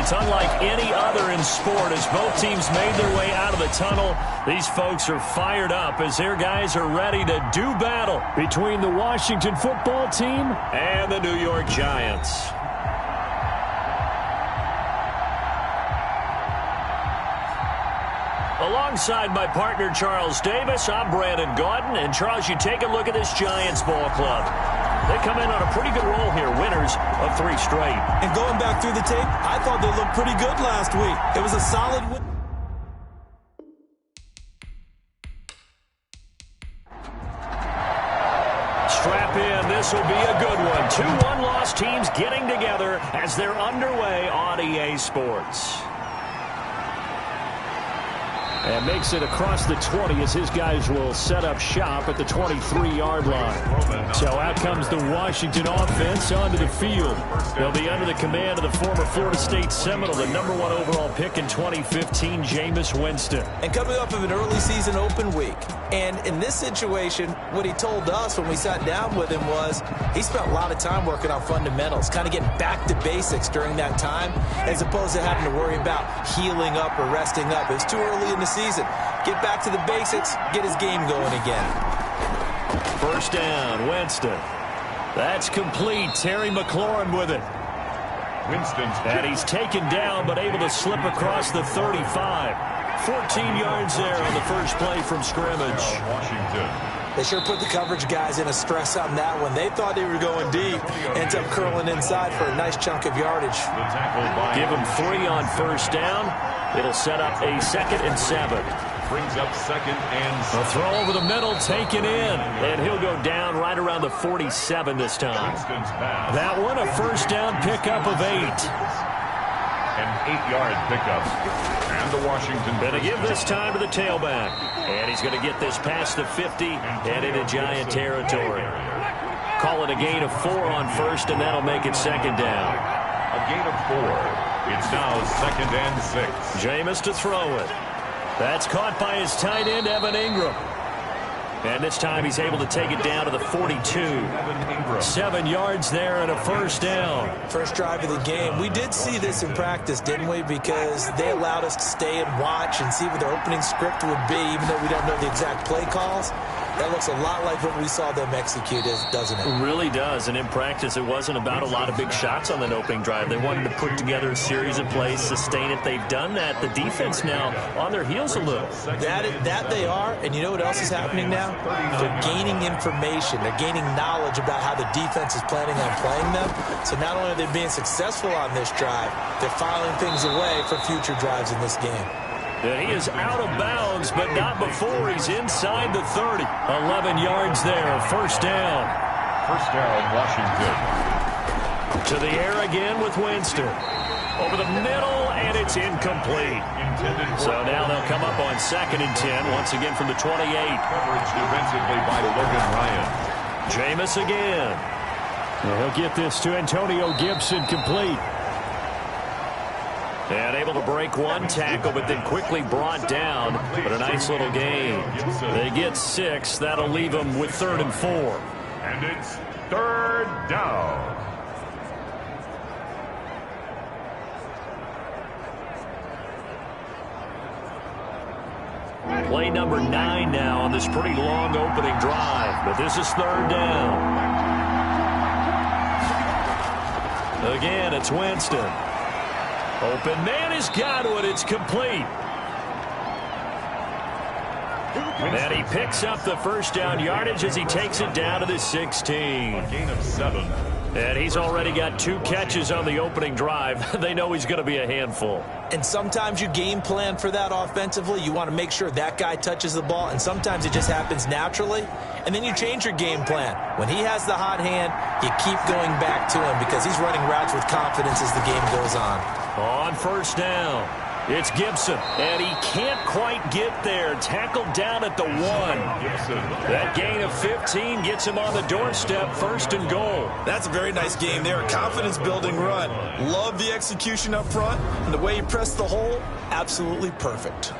It's unlike any other in sport as both teams made their way out of the tunnel. These folks are fired up as their guys are ready to do battle between the Washington football team and the New York Giants. Alongside my partner, Charles Davis, I'm Brandon Gaudin. And, Charles, you take a look at this Giants ball club. They come in on a pretty good roll here, winners of 3 straight. And going back through the tape, I thought they looked pretty good last week. It was a solid win. Strap in. This will be a good one. 2 one-loss teams getting together as they're underway on EA Sports. And makes it across the 20 as his guys will set up shop at the 23-yard line. So out comes the Washington offense onto the field. They'll be under the command of the former Florida State Seminole, the #1 overall pick in 2015, Jameis Winston. And coming off of an early season open week. And in this situation, what he told us when we sat down with him was he spent a lot of time working on fundamentals, kind of getting back to basics during that time, as opposed to having to worry about healing up or resting up. It was too early in the season. Get back to the basics, get his game going again. First down, Winston. That's complete. Terry McLaurin with it. And he's taken down but able to slip across the 35. 14 yards there on the first play from scrimmage. They sure put the coverage guys in a stress on that one. They thought they were going deep. Ends up curling inside for a nice chunk of yardage. Give him 3 on first down. It'll set up a 2nd and 7. Brings up 2nd and 7. A throw over the middle, taken in. And he'll go down right around the 47 this time. That one, a first down pickup of 8. An 8-yard pickup. And the Washington. Going to give this time to the tailback. And he's going to get this past the 50 and into Giant territory. Call it a gain of 4 on first, and that'll make it 2nd down. A gain of 4. It's now 2nd and 6. Jameis to throw it. That's caught by his tight end, Evan Ingram. And this time he's able to take it down to the 42. 7 yards there and a first down. First drive of the game. We did see this in practice, didn't we? Because they allowed us to stay and watch and see what their opening script would be, even though we don't know the exact play calls. That looks a lot like what we saw them execute, doesn't it? It really does. And in practice, it wasn't about a lot of big shots on that opening drive. They wanted to put together a series of plays, sustain it. They've done that. The defense now on their heels a little. That they are. And you know what else is happening now? They're gaining information. They're gaining knowledge about how the defense is planning on playing them. So not only are they being successful on this drive, they're filing things away for future drives in this game. And he is out of bounds, but not before he's inside the 30. 11 yards there, first down. First down, Washington. To the air again with Winston. Over the middle, and it's incomplete. So now they'll come up on 2nd and 10, once again from the 28. Coverage defensively by Logan Ryan. Jameis again. And he'll get this to Antonio Gibson complete. And able to break one tackle, but then quickly brought down. But a nice little gain. They get 6. That'll leave them with 3rd and 4. And it's 3rd down. Play number 9 now on this pretty long opening drive. But this is 3rd down. Again, it's Winston. Open man has got it. It's complete. And he picks up the first down yardage as he takes it down to the 16. A gain of 7. And he's already got 2 catches on the opening drive. They know he's going to be a handful. And sometimes you game plan for that offensively. You want to make sure that guy touches the ball, and sometimes it just happens naturally. And then you change your game plan. When he has the hot hand, you keep going back to him because he's running routes with confidence as the game goes on. On first down, it's Gibson, and he can't quite get there. Tackled down at the 1. That gain of 15 gets him on the doorstep, 1st and goal. That's a very nice game there, a confidence-building run. Love the execution up front, and the way he pressed the hole, absolutely perfect.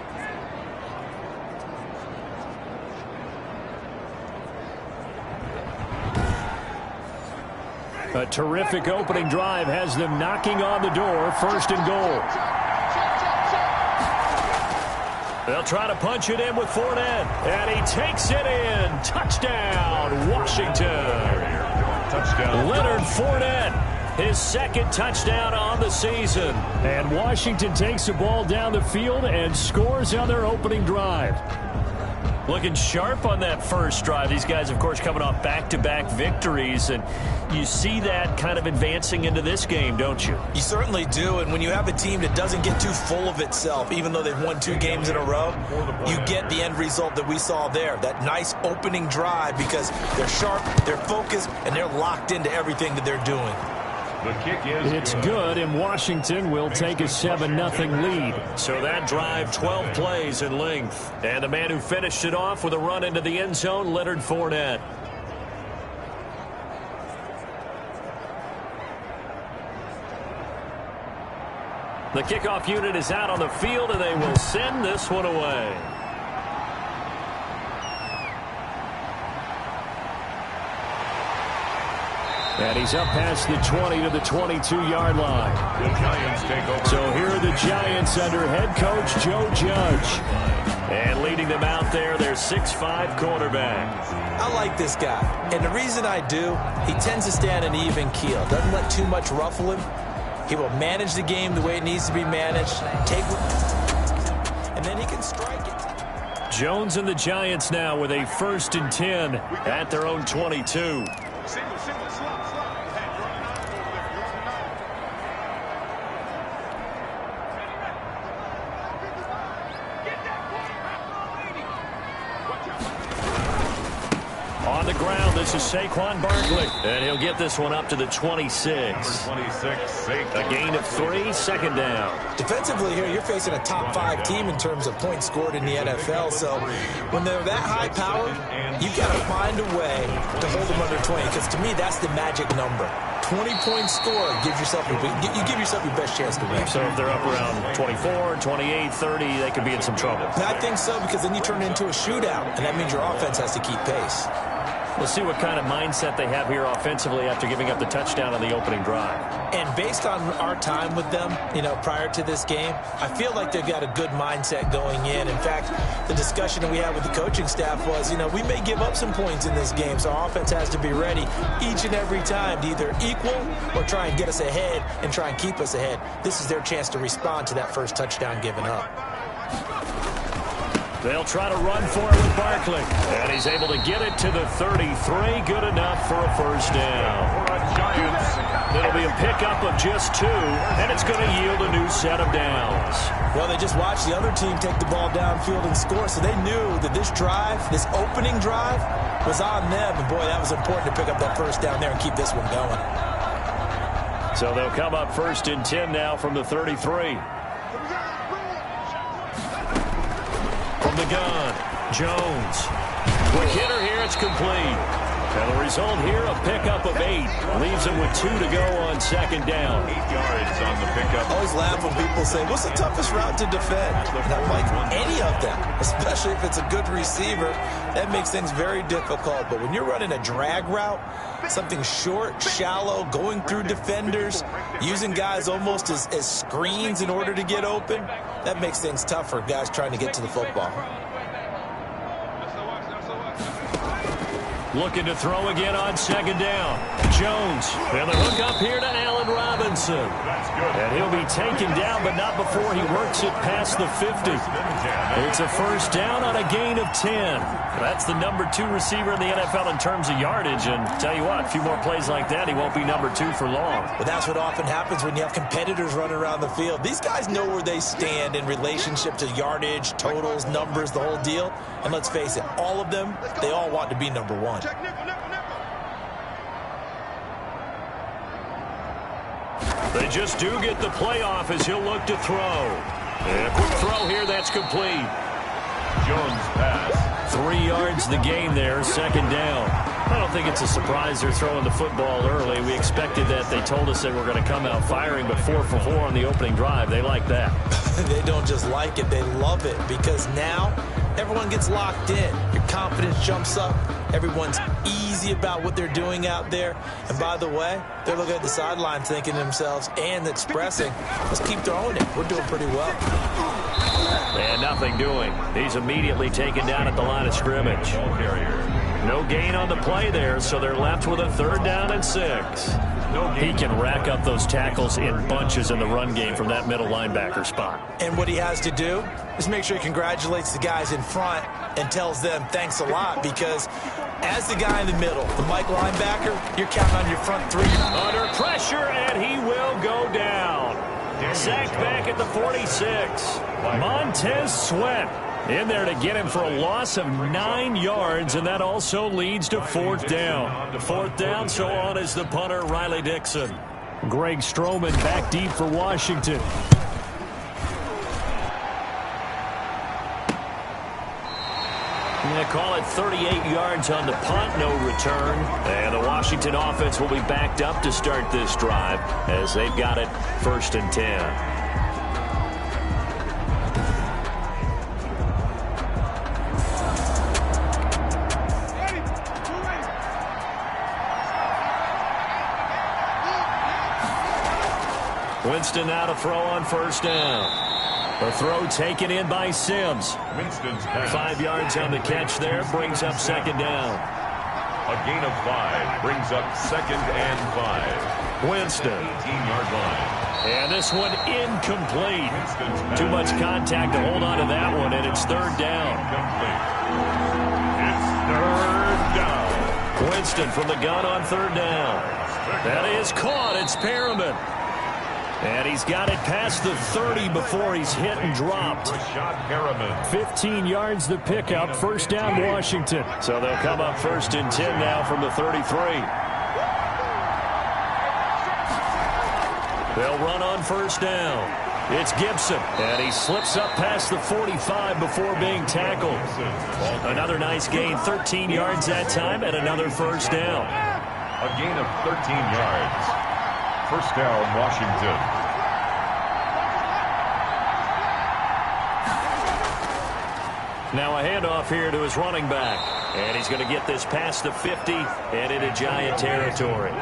A terrific opening drive has them knocking on the door, 1st and goal. They'll try to punch it in with Fournette, and he takes it in. Touchdown, Washington. Touchdown. Leonard Fournette, his 2nd touchdown on the season. And Washington takes the ball down the field and scores on their opening drive. Looking sharp on that first drive. These guys, of course, coming off back-to-back victories, and you see that kind of advancing into this game, don't you? You certainly do, and when you have a team that doesn't get too full of itself, even though they've won 2 games in a row, you get the end result that we saw there, that nice opening drive, because they're sharp, they're focused, and they're locked into everything that they're doing. The kick is It's good, and Washington will take a 7-0 lead. So that drive, 12 plays in length. And the man who finished it off with a run into the end zone, Leonard Fournette. The kickoff unit is out on the field, and they will send this one away. And he's up past the 20 to the 22-yard line. The Giants take over. So here are the Giants under head coach Joe Judge. And leading them out there, their 6'5" quarterback. I like this guy, and the reason I do, he tends to stay on an even keel. Doesn't let too much ruffle him. He will manage the game the way it needs to be managed, and then he can strike it. Jones and the Giants now with a 1st and 10 at their own 22. On the ground, this is Saquon Barkley, and he'll get this one up to the 26. A gain of 3, 2nd down. Defensively here, you're facing a top 5 team in terms of points scored in the NFL, so when they're that high-powered, you've got to find a way to hold them under 20, because to me, that's the magic number. 20-point score, you give yourself your best chance to win. So if they're up around 24, 28, 30, they could be in some trouble. I think so, because then you turn it into a shootout, and that means your offense has to keep pace. We'll see what kind of mindset they have here offensively after giving up the touchdown on the opening drive. And based on our time with them, prior to this game, I feel like they've got a good mindset going in. In fact, the discussion that we had with the coaching staff was, we may give up some points in this game, so our offense has to be ready each and every time to either equal or try and get us ahead and try and keep us ahead. This is their chance to respond to that first touchdown given up. They'll try to run for it with Barkley. And he's able to get it to the 33. Good enough for a 1st down. It'll be a pickup of just 2, and it's going to yield a new set of downs. Well, they just watched the other team take the ball downfield and score, so they knew that this drive, this opening drive, was on them. And, boy, that was important to pick up that 1st down there and keep this one going. So they'll come up 1st and 10 now from the 33. From the gun, Jones. Quick hitter here, it's complete. And the result here, a pickup of 8. Leaves him with 2 to go on 2nd down. 8 yards on the pickup. I always laugh when people say, what's the toughest route to defend? And I'm like, any of them, especially if it's a good receiver. That makes things very difficult. But when you're running a drag route, something short, shallow, going through defenders, using guys almost as screens in order to get open, that makes things tough for guys trying to get to the football. Looking to throw again on 2nd down. Jones. And the hook up here to Allen Robinson. And he'll be taken down, but not before he works it past the 50. It's a 1st down on a gain of 10. That's the number 2 receiver in the NFL in terms of yardage. And tell you what, a few more plays like that, he won't be number 2 for long. But that's what often happens when you have competitors running around the field. These guys know where they stand in relationship to yardage, totals, numbers, the whole deal. And let's face it, all of them, they all want to be number 1. They just do get the playoff as he'll look to throw. And a quick throw here, that's complete. Jones pass. 3 yards the gain there, 2nd down. I don't think it's a surprise they're throwing the football early. We expected that. They told us they were going to come out firing, but 4 for 4 on the opening drive. They like that. They don't just like it, they love it, because now everyone gets locked in. Your confidence jumps up. Everyone's easy about what they're doing out there. And by the way, they're looking at the sideline thinking to themselves and expressing, let's keep throwing it. We're doing pretty well. And nothing doing. He's immediately taken down at the line of scrimmage. No gain on the play there, so they're left with a 3rd down and 6. He can rack up those tackles in bunches in the run game from that middle linebacker spot. And what he has to do is make sure he congratulates the guys in front and tells them thanks a lot, because as the guy in the middle, the Mike linebacker, you're counting on your front 3. Under pressure, and he will go down. Sacked back at the 46. Montez Sweat in there to get him for a loss of 9 yards, and that also leads to 4th down. 4th down, so on is the punter, Riley Dixon. Greg Stroman back deep for Washington. They call it 38 yards on the punt, no return. And the Washington offense will be backed up to start this drive as they've got it 1st and 10. Winston now to throw on 1st down. The throw taken in by Sims. 5 yards on the catch there, brings up 2nd down. A gain of 5 brings up 2nd and 5. Winston. 18-yard line. And this one incomplete. Too much contact to hold on to that one, and it's 3rd down. It's 3rd down. Winston from the gun on 3rd down. That is caught. It's Perriman. And he's got it past the 30 before he's hit and dropped. 15 yards the pickup. 1st down Washington. So they'll come up 1st and 10 now from the 33. They'll run on 1st down. It's Gibson. And he slips up past the 45 before being tackled. Another nice gain. 13 yards that time and another 1st down. A gain of 13 yards. 1st down, Washington. Now a handoff here to his running back. And he's going to get this past the 50 and into Giant territory.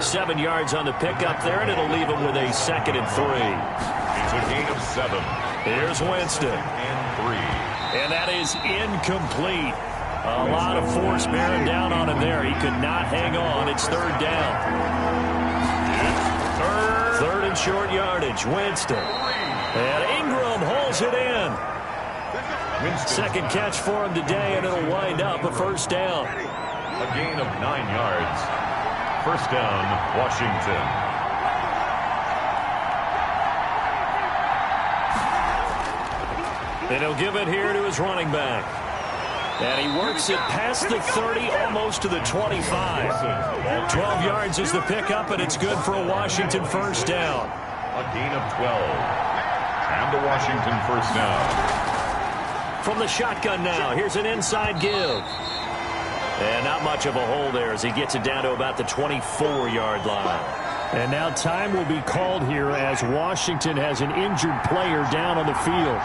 7 yards on the pickup there, and it'll leave him with a 2nd and 3. It's a gain of 7. Here's Winston. And 3. And that is incomplete. A lot of force bearing down on him there. He could not hang on. It's 3rd down. 3rd and short yardage. Winston. And Ingram hauls it in. 2nd catch for him today, and it'll wind up a 1st down. A gain of 9 yards. 1st down, Washington. And he'll give it here to his running back. And he works it past the 30, almost to the 25. 12 yards is the pickup, and it's good for a Washington 1st down. A gain of 12. And the Washington 1st down. From the shotgun now, here's an inside give. And not much of a hole there as he gets it down to about the 24-yard line. And now time will be called here as Washington has an injured player down on the field.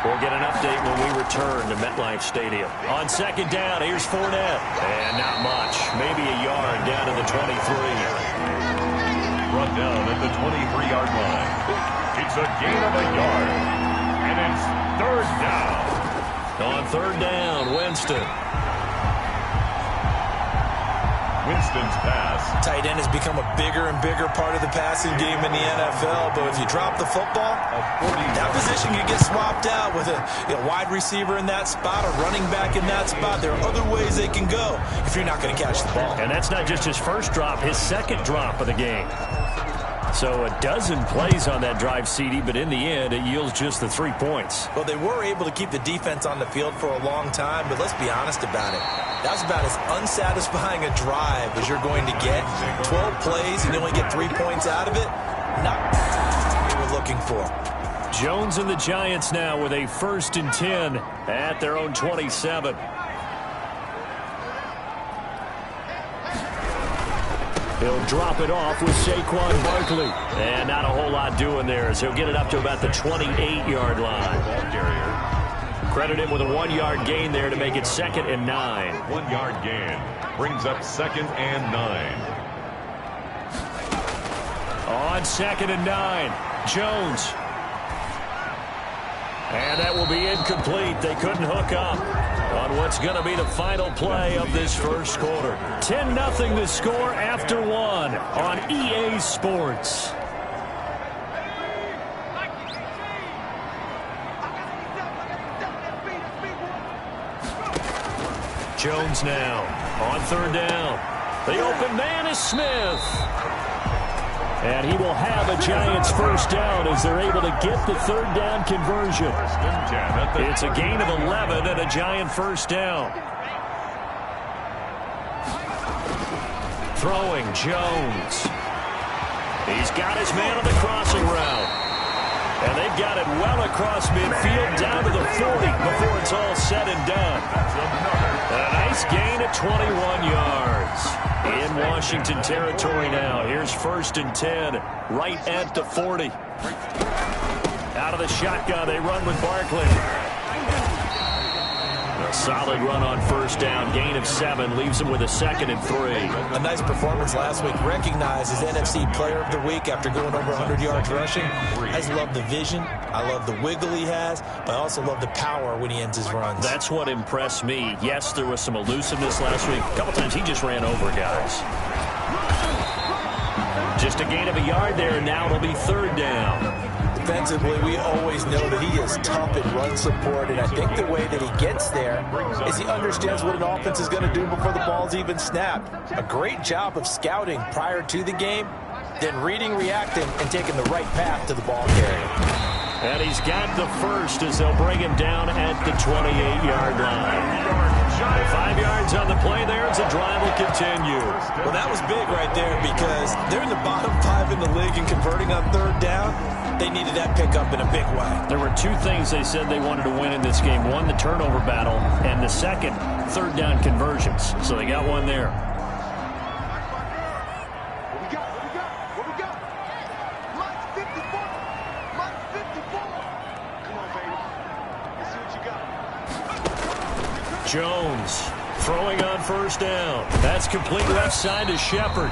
We'll get an update when we return to MetLife Stadium. On 2nd down, here's Fournette. And not much. Maybe a yard down to the 23. Run down at the 23-yard line. It's a gain of a yard. And it's 3rd down. On 3rd down, Winston. Winston's pass. Tight end has become a bigger and bigger part of the passing game in the NFL, but if you drop the football, that position can get swapped out with a wide receiver in that spot, a running back in that spot. There are other ways they can go if you're not going to catch the ball. And that's not just his 1st drop, his 2nd drop of the game. So a dozen plays on that drive, CD, but in the end, it yields just the 3 points. Well, they were able to keep the defense on the field for a long time, but let's be honest about it. That's about as unsatisfying a drive as you're going to get. 12 plays and you only get 3 points out of it. Not what we were looking for. Jones and the Giants now with a 1st and 10 at their own 27. He'll drop it off with Saquon Barkley. And not a whole lot doing there as he'll get it up to about the 28-yard line. Credit him with a 1-yard gain there to make it 2nd and 9. 1-yard gain brings up 2nd and 9. On 2nd and 9, Jones. And that will be incomplete. They couldn't hook up on what's going to be the final play of this first quarter. 10-0 the score after 1 on EA Sports. Jones now on 3rd down. The open man is Smith. And he will have a Giants first down as they're able to get the 3rd down conversion. It's a gain of 11 and a Giant first down. Throwing Jones. He's got his man on the crossing route. And they've got it well across midfield down to the 40 before it's all said and done. And a nice gain at 21 yards. In Washington territory now. Here's 1st and 10 right at the 40. Out of the shotgun, they run with Barkley. A solid run on 1st down. Gain of 7 leaves them with a 2nd and 3. A nice performance last week. Recognized as NFC Player of the Week after going over 100 yards rushing. I just love the vision. I love the wiggle he has. But I also love the power when he ends his runs. That's what impressed me. Yes, there was some elusiveness last week. A couple times he just ran over guys. Just a gain of a yard there, and now it'll be 3rd down. Defensively, we always know that he is tough in run support, and I think the way that he gets there is he understands what an offense is going to do before the ball's even snapped. A great job of scouting prior to the game, then reading, reacting, and taking the right path to the ball carrier. And he's got the first as they'll bring him down at the 28-yard line. 5 yards on the play there as the drive will continue. Well, that was big right there because they're in the bottom 5 in the league and converting on 3rd down. They needed that pickup in a big way. There were 2 things they said they wanted to win in this game. One, the turnover battle, and the second, 3rd down conversions. So they got one there. What we got? Mike 54. Mike 54. Come on, baby. Let's see what you got. Jones throwing on 1st down. That's complete left side to Shepard.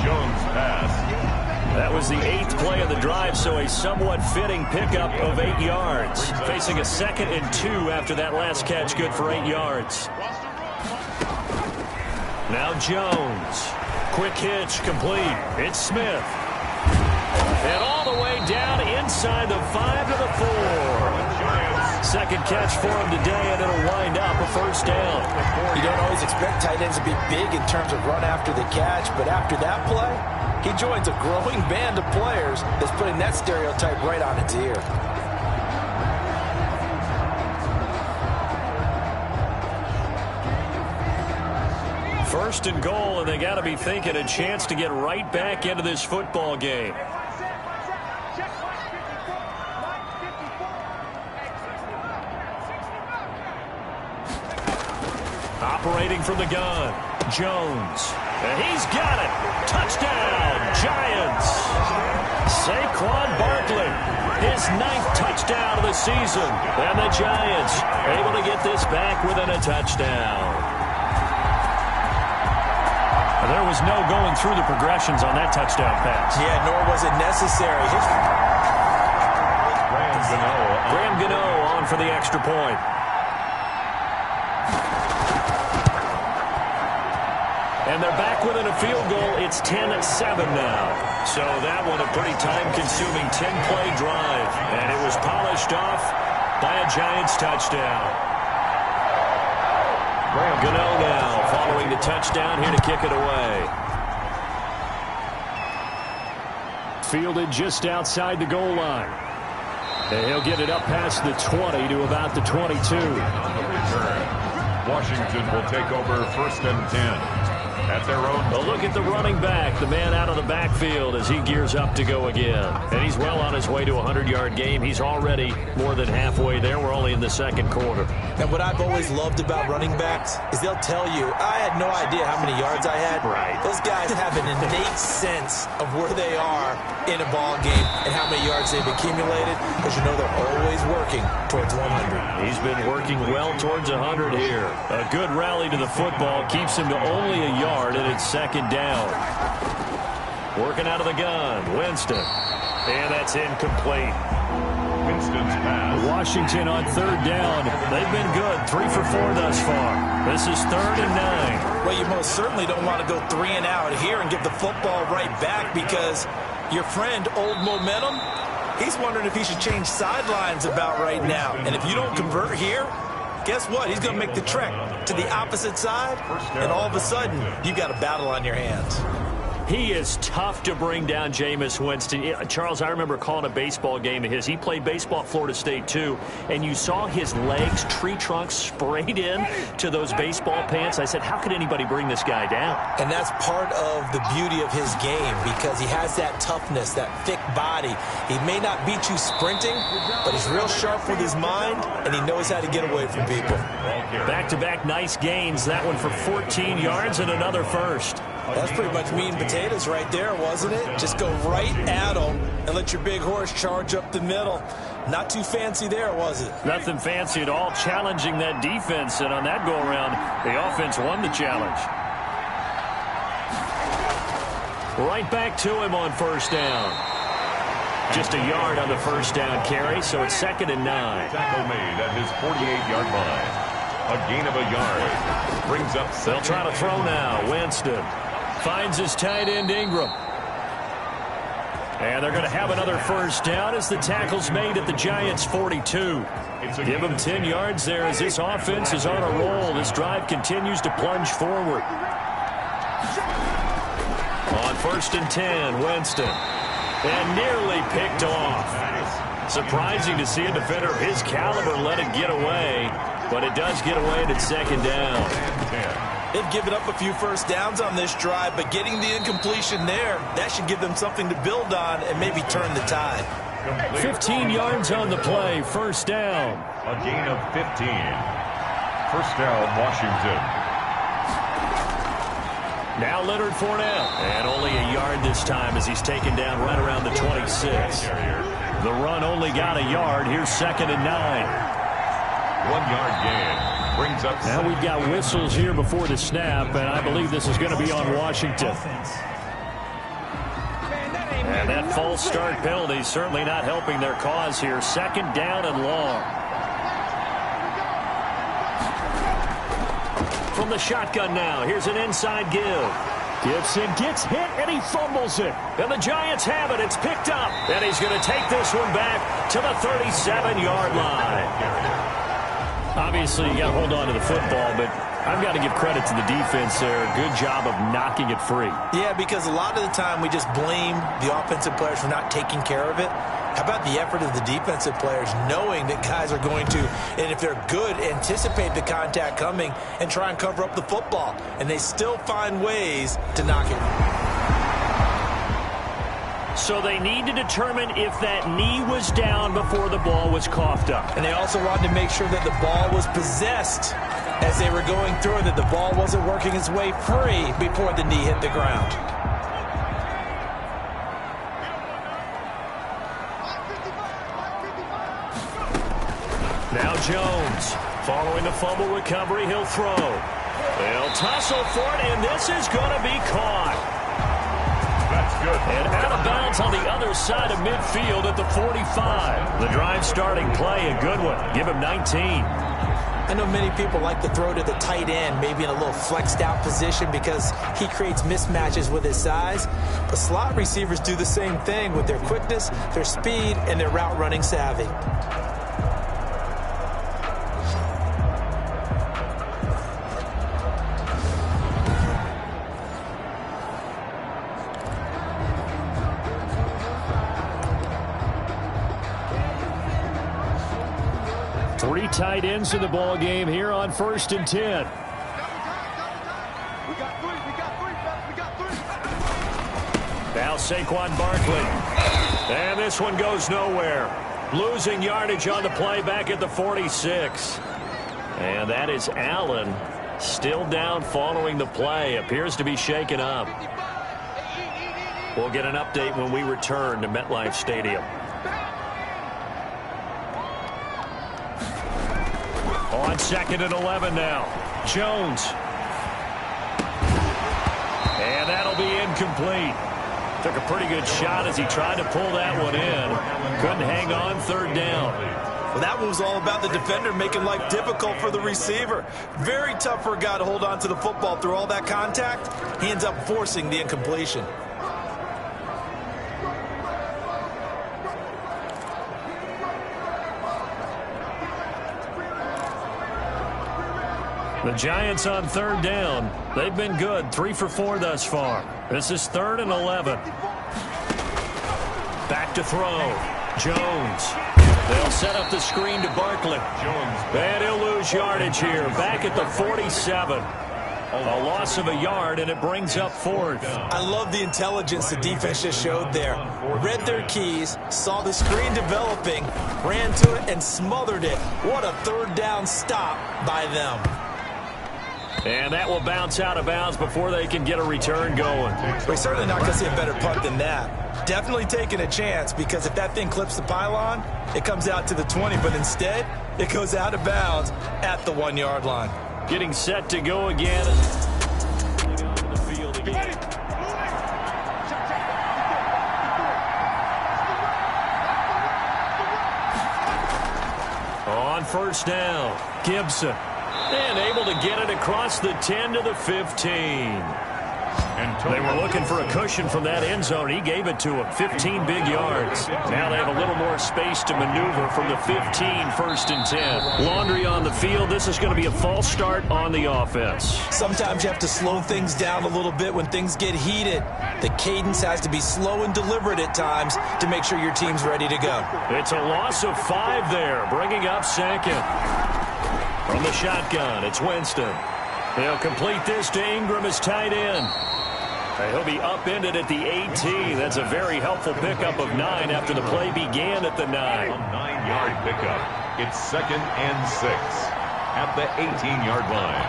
Jones pass. That was the 8th play of the drive, so a somewhat fitting pickup of 8 yards. Facing a 2nd and 2 after that last catch, good for 8 yards. Now Jones. Quick hitch, complete. It's Smith. And all the way down inside the 5 to the 4. 2nd catch for him today, and it'll wind up a 1st down. You don't always expect tight ends to be big in terms of run after the catch, but after that play, he joins a growing band of players that's putting that stereotype right on its ear. First and goal, and they got to be thinking a chance to get right back into this football game. Operating from the gun, Jones. And he's got it. Touchdown, Giants. Saquon Barkley, his 9th touchdown of the season. And the Giants able to get this back within a touchdown. There was no going through the progressions on that touchdown pass. Yeah, nor was it necessary. Graham Gano on for the extra point. And they're back within a field goal. It's 10-7 now. So that one a pretty time-consuming 10-play drive. And it was polished off by a Giants touchdown. Gano now following the touchdown here to kick it away. Fielded just outside the goal line. And he'll get it up past the 20 to about the 22. Washington will take over 1st and 10. at their own. Well, look at the running back, the man out of the backfield as he gears up to go again. And he's well on his way to a 100-yard game. He's already more than halfway there. We're only in the second quarter. And what I've always loved about running backs is they'll tell you, I had no idea how many yards I had. Right. Those guys have an innate sense of where they are in a ball game and how many yards they've accumulated, because you know they're always working towards 100. He's been working well towards 100 here. A good rally to the football keeps him to only a yard, and it's second down. Working out of the gun, Winston. And that's incomplete. Winston's pass. Washington on third down. They've been good, 3 for 4 thus far. This is 3rd and 9. Well, you most certainly don't want to go 3 and out here and give the football right back, because your friend, Old Momentum, he's wondering if he should change sidelines about right now. And if you don't convert here, guess what? He's going to make the trek to the opposite side, and all of a sudden, you've got a battle on your hands. He is tough to bring down, Jameis Winston. Charles, I remember calling a baseball game of his. He played baseball at Florida State, too, and you saw his legs, tree trunks sprayed in to those baseball pants. I said, how could anybody bring this guy down? And that's part of the beauty of his game, because he has that toughness, that thick body. He may not beat you sprinting, but he's real sharp with his mind, and he knows how to get away from people. Back-to-back nice gains. That one for 14 yards and another first. That's pretty much meat and potatoes right there, wasn't it? Just go right at them and let your big horse charge up the middle. Not too fancy there, was it? Nothing fancy at all, challenging that defense, and on that go-around, the offense won the challenge. Right back to him on first down. Just a yard on the first down carry, so it's 2nd and 9. Tackle made at his 48-yard line. A gain of a yard. Brings up 7. They'll try to throw now. Winston finds his tight end, Ingram. And they're going to have another first down as the tackle's made at the Giants' 42. Give them 10 yards there as this offense is on a roll. This drive continues to plunge forward. On 1st and 10, Winston. And nearly picked off. Surprising to see a defender of his caliber let it get away, but it does get away at 2nd down. They've given up a few first downs on this drive, but getting the incompletion there, that should give them something to build on and maybe turn the tide. 15 yards on the play, first down. A gain of 15. First down, Washington. Now Leonard Fournette, and only a yard this time as he's taken down right around the 26. The run only got a yard. Here's 2nd and 9. 1-yard gain. Brings up. Now we've got whistles here before the snap, and I believe this is going to be on Washington. And that false start penalty certainly not helping their cause here. 2nd down and long. From the shotgun now, here's an inside give. Gibson gets hit, and he fumbles it. And the Giants have it. It's picked up. And he's going to take this one back to the 37-yard line. Obviously, you got to hold on to the football, but I've got to give credit to the defense there. Good job of knocking it free. Yeah, because a lot of the time we just blame the offensive players for not taking care of it. How about the effort of the defensive players knowing that guys are going to, and if they're good, anticipate the contact coming and try and cover up the football. And they still find ways to knock it. So they need to determine if that knee was down before the ball was coughed up. And they also wanted to make sure that the ball was possessed as they were going through, that the ball wasn't working its way free before the knee hit the ground. Now Jones, following the fumble recovery, he'll throw. They'll tussle for it, and this is going to be caught. That's good. And out of bounds on the other side of midfield at the 45. The drive starting play, a good one. Give him 19. I know many people like to throw to the tight end, maybe in a little flexed out position because he creates mismatches with his size. But slot receivers do the same thing with their quickness, their speed, and their route running savvy. Three tight ends in the ball game here on 1st and 10. We got three. Saquon Barkley. And this one goes nowhere. Losing yardage on the play back at the 46. And that is Allen still down following the play. Appears to be shaken up. We'll get an update when we return to MetLife Stadium. On 2nd and 11 now. Jones. And that'll be incomplete. Took a pretty good shot as he tried to pull that one in. Couldn't hang on 3rd down. Well, that one was all about the defender making life difficult for the receiver. Very tough for a guy to hold on to the football through all that contact. He ends up forcing the incompletion. The Giants on 3rd down. They've been good, 3 for 4 thus far. This is 3rd and 11. Back to throw. Jones. They'll set up the screen to Barkley. And he'll lose yardage here. Back at the 47. A loss of a yard, and it brings up 4th. I love the intelligence the defense just showed there. Read their keys, saw the screen developing, ran to it, and smothered it. What a 3rd down stop by them. And that will bounce out of bounds before they can get a return going. We're certainly not going to see a better punt than that. Definitely taking a chance, because if that thing clips the pylon, it comes out to the 20. But instead, it goes out of bounds at the 1-yard line. Getting set to go again. On the field again. On 1st down, Gibson. And able to get it across the 10 to the 15. They were looking for a cushion from that end zone. He gave it to him. 15 big yards. Now they have a little more space to maneuver from the 15, 1st and 10. Laundry on the field. This is going to be a false start on the offense. Sometimes you have to slow things down a little bit when things get heated. The cadence has to be slow and deliberate at times to make sure your team's ready to go. It's a loss of 5 there, bringing up 2nd. From the shotgun, it's Winston. They'll complete this to Ingram as tight end. He'll be upended at the 18. That's a very helpful pickup of 9 after the play began at the 9. 9-yard pickup. It's 2nd and 6 at the 18-yard line.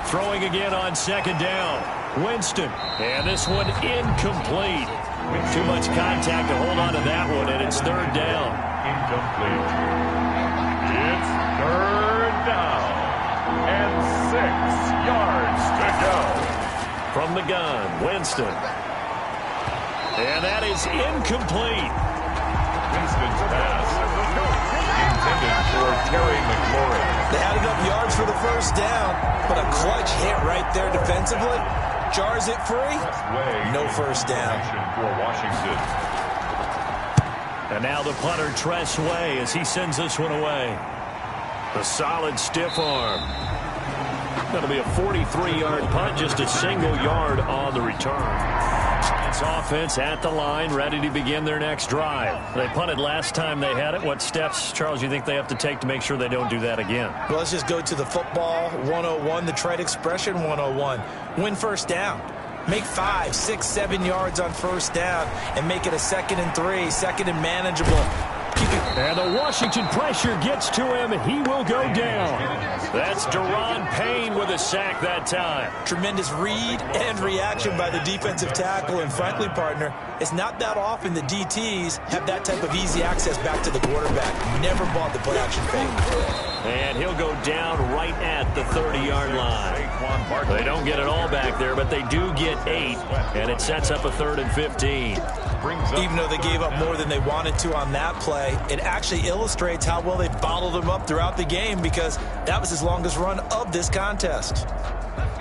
Throwing again on 2nd down. Winston. And this one incomplete. Too much contact to hold on to that one, and it's 3rd down. Incomplete. It's 3rd down and 6 yards to go. From the gun, Winston. And that is incomplete. Winston's pass intended for Terry McLaurin. They had enough yards for the 1st down, but a clutch hit right there defensively. Jars it free. No 1st down. For Washington. And now the punter, Tress Way, as he sends this one away. A solid stiff arm. That'll be a 43-yard punt, just a single yard on the return. It's offense at the line, ready to begin their next drive. They punted last time they had it. What steps, Charles, you think they have to take to make sure they don't do that again? Well, let's just go to the football 101, the trade expression 101. Win 1st down. Make 5, 6, 7 yards on 1st down and make it a 2nd and 3, 2nd and manageable. And the Washington pressure gets to him. He will go down. That's Daron Payne with a sack that time. Tremendous read and reaction by the defensive tackle. And frankly, partner, it's not that often the DTs have that type of easy access back to the quarterback. Never bought the play-action fake. And he'll go down right at the 30-yard line. They don't get it all back there, but they do get 8. And it sets up a 3rd and 15. Even though they gave up more than they wanted to on that play, it actually illustrates how well they bottled them up throughout the game, because that was his longest run of this contest.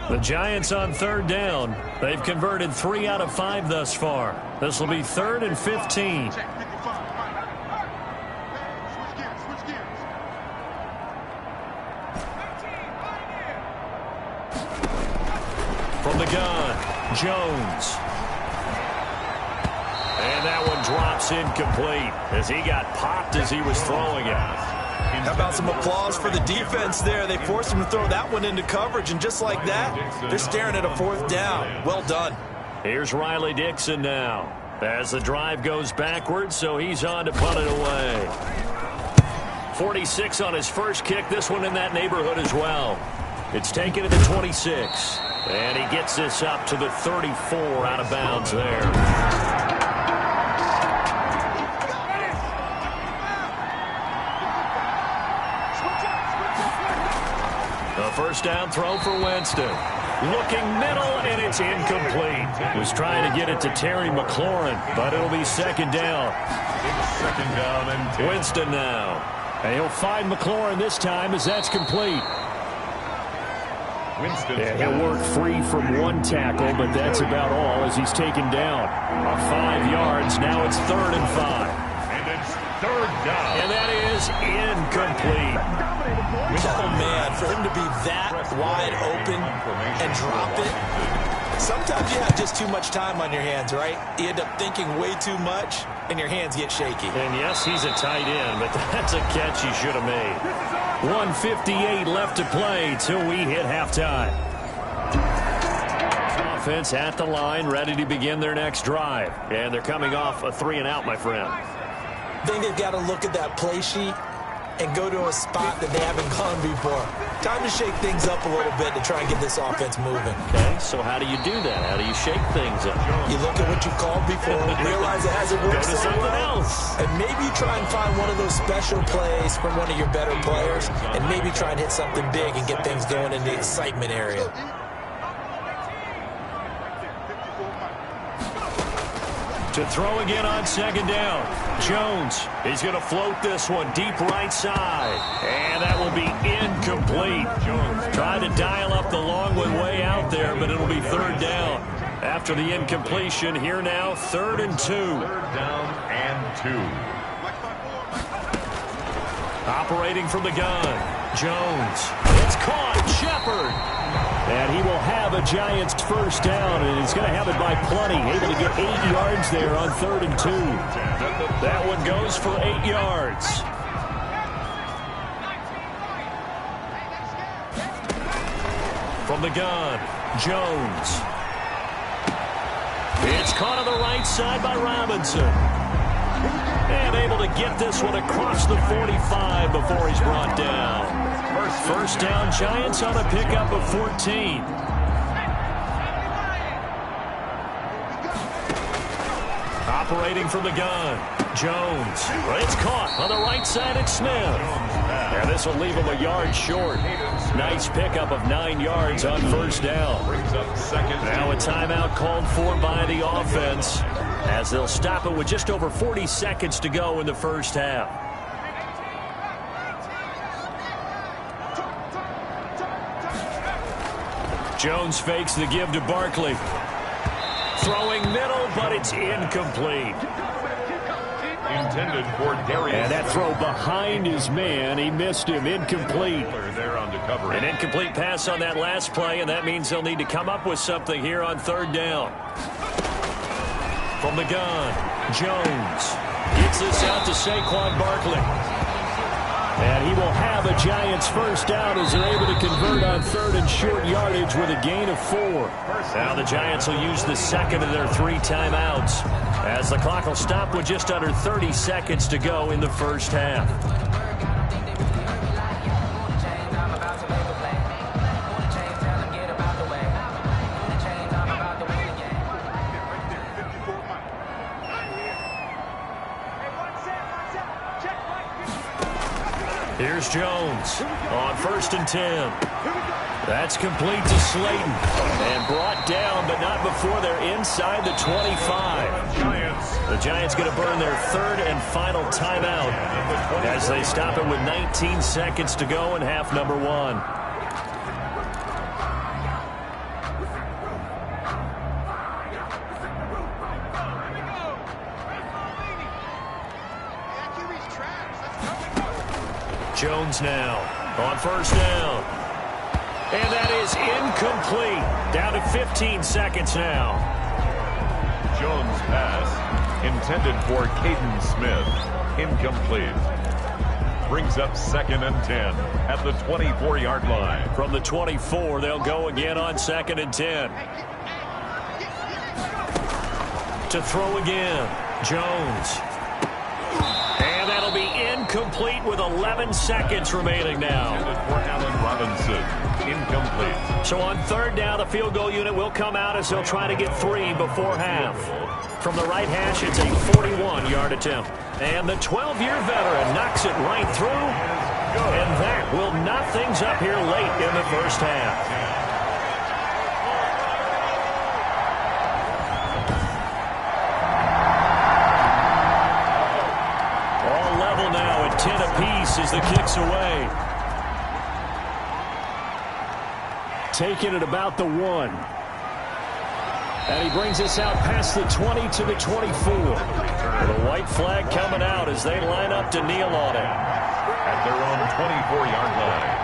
The Giants on 3rd down. They've converted 3 out of 5 thus far. This will be 3rd and 15. From the gun, Jones. And that one drops incomplete as he got popped as he was throwing it. How about some applause for the defense there? They forced him to throw that one into coverage, and just like that, they're staring at a 4th down. Well done. Here's Riley Dixon now. As the drive goes backwards, so he's on to punt it away. 46 on his first kick. This one in that neighborhood as well. It's taken at the 26. And he gets this up to the 34 out of bounds there. The first down throw for Winston. Looking middle, and it's incomplete. Was trying to get it to Terry McLaurin, but it'll be second down. Second down and 10. Winston now. And he'll find McLaurin this time as that's complete. Winston. Yeah, he'll work free from one tackle, but that's about all as he's taken down. 5 yards, now it's 3rd and 5. And it's 3rd down. And that is incomplete. Oh, man, for him to be that wide open and drop it. Sometimes you have just too much time on your hands, right? You end up thinking way too much, and your hands get shaky. And yes, he's a tight end, but that's a catch he should have made. 1:58 left to play till we hit halftime. Offense at the line, ready to begin their next drive. And they're coming off a 3-and-out, my friend. I think they've got to look at that play sheet and go to a spot that they haven't gone before. Time to shake things up a little bit to try and get this offense moving. Okay, so how do you do that? How do you shake things up? You look at what you called before, realize it hasn't Go worked to so something well, else. and maybe try and find one of those special plays from one of your better players, and maybe try and hit something big and get things going in the excitement area. To throw again on second down. Jones, he's going to float this one deep right side. And that will be incomplete. Jones tried to dial up the long one way out there, but it'll be 3rd down. After the incompletion, here now, 3rd and 2. 3rd down and 2. Operating from the gun. Jones. It's caught. Shepard. And he will have a Giants first down, and he's going to have it by plenty. Able to get 8 yards there on 3rd and 2. That one goes for 8 yards. From the gun, Jones. It's caught on the right side by Robinson. And able to get this one across the 45 before he's brought down. First down, Giants on a pickup of 14. Operating from the gun, Jones. It's caught on the right side at Smith. And this will leave him a yard short. Nice pickup of 9 yards on first down. Now a timeout called for by the offense, as they'll stop it with just over 40 seconds to go in the first half. Jones fakes the give to Barkley. Throwing middle, but it's incomplete. Intended for Darius. And that throw behind his man. He missed him. Incomplete. There on the cover. An incomplete pass on that last play, and that means they'll need to come up with something here on 3rd down. From the gun, Jones gets this out to Saquon Barkley. And he will have a Giants first down as they're able to convert on 3rd and short yardage with a gain of 4. Now the Giants will use the second of their 3 timeouts, as the clock will stop with just under 30 seconds to go in the first half. Here's Jones on 1st and 10. That's complete to Slayton. And brought down, but not before they're inside the 25. The Giants going to burn their 3rd and final timeout as they stop it with 19 seconds to go in half number 1. Jones now on first down. And that is incomplete. Down to 15 seconds now. Jones pass intended for Caden Smith. Incomplete. Brings up 2nd and 10 at the 24-yard line. From the 24, they'll go again on 2nd and 10. to throw again. Jones. And that'll be incomplete with 11 seconds remaining now. For Allen Robinson, incomplete. So on third down, the field goal unit will come out as they'll try to get 3 before half. From the right hash, it's a 41-yard attempt. And the 12-year veteran knocks it right through. And that will knot things up here late in the first half. All level now at 10 apiece as the kick's away. Taking it about the 1. And he brings us out past the 20 to the 24. The white flag coming out as they line up to kneel on it. At their own 24-yard line.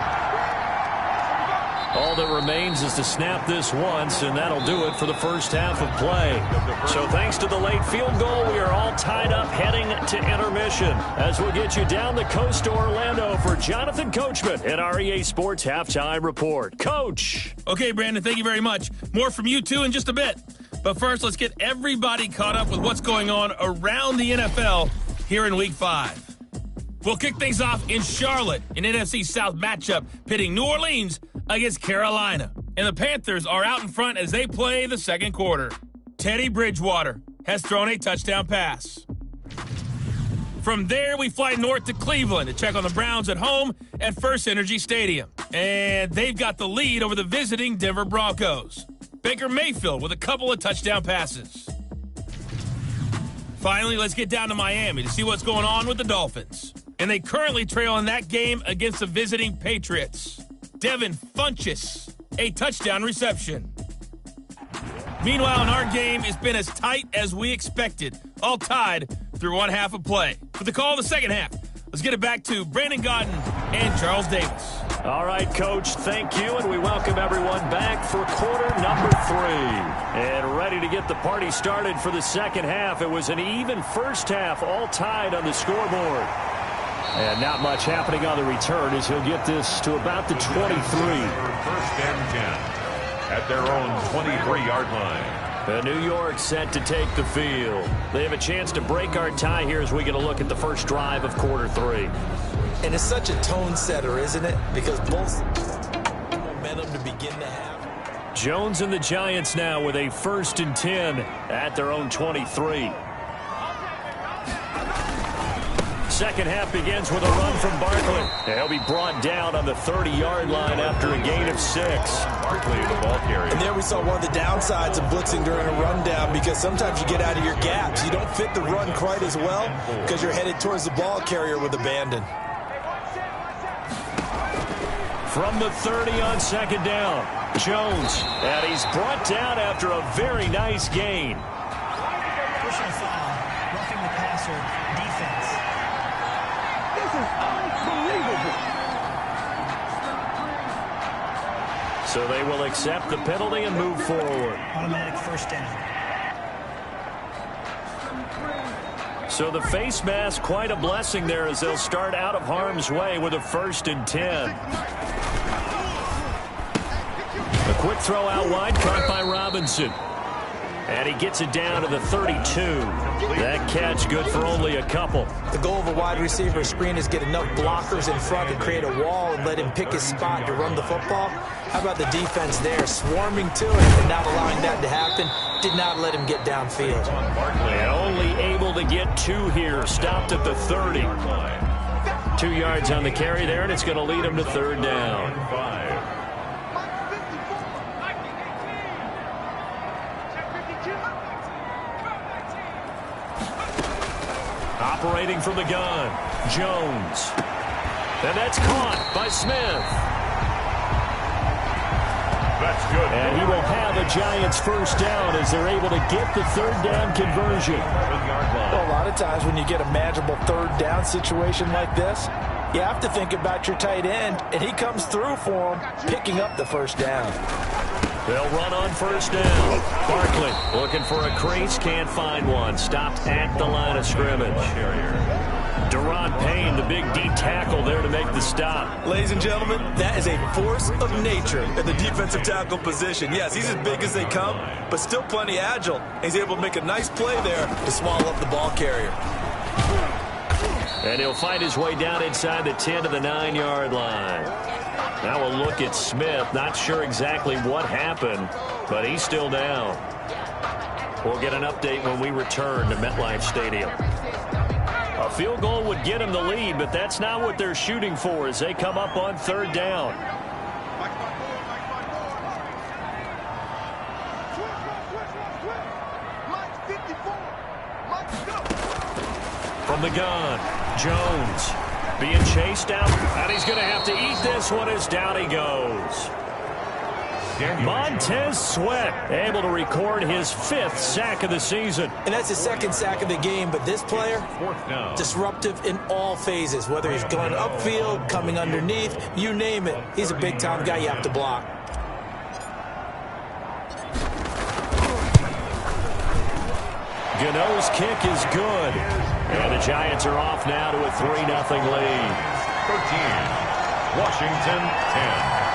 All that remains is to snap this once, and that'll do it for the first half of play. So thanks to the late field goal, we are all tied up heading to intermission as we'll get you down the coast to Orlando for Jonathan Coachman at our EA Sports Halftime Report. Coach! Okay, Brandon, thank you very much. More from you, too, in just a bit. But first, let's get everybody caught up with what's going on around the NFL here in Week 5. We'll kick things off in Charlotte, an NFC South matchup pitting New Orleans against Carolina. And the Panthers are out in front as they play the second quarter. Teddy Bridgewater has thrown a touchdown pass. From there, we fly north to Cleveland to check on the Browns at home at First Energy Stadium. And they've got the lead over the visiting Denver Broncos. Baker Mayfield with a couple of touchdown passes. Finally, let's get down to Miami to see what's going on with the Dolphins. And they currently trail in that game against the visiting Patriots. Devin Funchess, a touchdown reception. Meanwhile, in our game, it's been as tight as we expected, all tied through one half of play. For the call of the second half, let's get it back to Brandon Gaudin and Charles Davis. All right, Coach, thank you, and we welcome everyone back for quarter number 3. And ready to get the party started for the second half. It was an even first half, all tied on the scoreboard. And not much happening on the return as he'll get this to about the 23. First and 10 at their own 23-yard line. New York set to take the field. They have a chance to break our tie here as we get a look at the first drive of quarter 3. And it's such a tone setter, isn't it? Because both momentum to begin to have. Jones and the Giants now with a 1st and 10 at their own 23. Second half begins with a run from Barkley. He'll be brought down on the 30-yard line after a gain of 6. Barkley, the ball carrier. And there we saw one of the downsides of blitzing during a rundown, because sometimes you get out of your gaps. You don't fit the run quite as well because you're headed towards the ball carrier with abandon. From the 30 on second down, Jones. And he's brought down after a very nice gain. Personal foul, roughing the passer, defense. This is unbelievable. So they will accept the penalty and move forward. Automatic first down. So the face mask, quite a blessing there as they'll start out of harm's way with a 1st and 10. A quick throw out wide, caught by Robinson. And he gets it down to the 32. That catch good for only a couple. The goal of a wide receiver screen is get enough blockers in front to create a wall and let him pick his spot to run the football. How about the defense there, swarming to him and not allowing that to happen? Did not let him get downfield. And only able to get 2 here, stopped at the 30. 2 yards on the carry there, and it's going to lead him to 3rd down. Operating from the gun, Jones. And that's caught by Smith. That's good. And he will have a Giants 1st down as they're able to get the 3rd down conversion. Well, a lot of times when you get a manageable 3rd down situation like this, you have to think about your tight end, and he comes through for him, picking up the 1st down. They'll run on 1st down. Barkley looking for a crease, can't find one. Stopped at the line of scrimmage. Daron Payne, the big D tackle there to make the stop. Ladies and gentlemen, that is a force of nature at the defensive tackle position. Yes, he's as big as they come, but still plenty agile. He's able to make a nice play there to swallow up the ball carrier. And he'll find his way down inside the 10 to the 9-yard line. Now we'll look at Smith. Not sure exactly what happened, but he's still down. We'll get an update when we return to MetLife Stadium. A field goal would get him the lead, but that's not what they're shooting for as they come up on 3rd down. From the gun, Jones being chased out, and he's going to have to eat this one as down he goes. Montez Sweat able to record his 5th sack of the season. And that's his 2nd sack of the game, but this player, disruptive in all phases, whether he's going upfield, coming underneath, you name it. He's a big-time guy you have to block. Gano's kick is good. And the Giants are off now to a 3-0 lead. 13, Washington 10.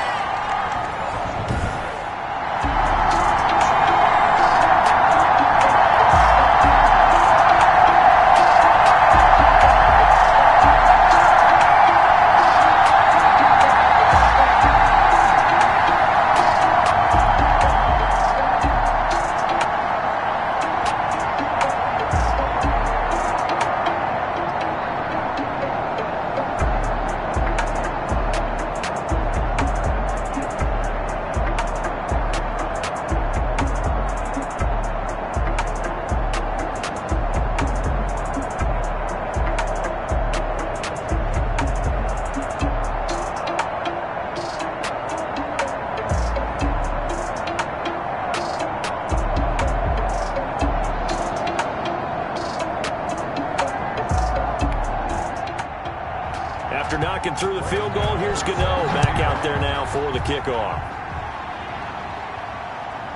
After knocking through the field goal, here's Gano back out there now for the kickoff.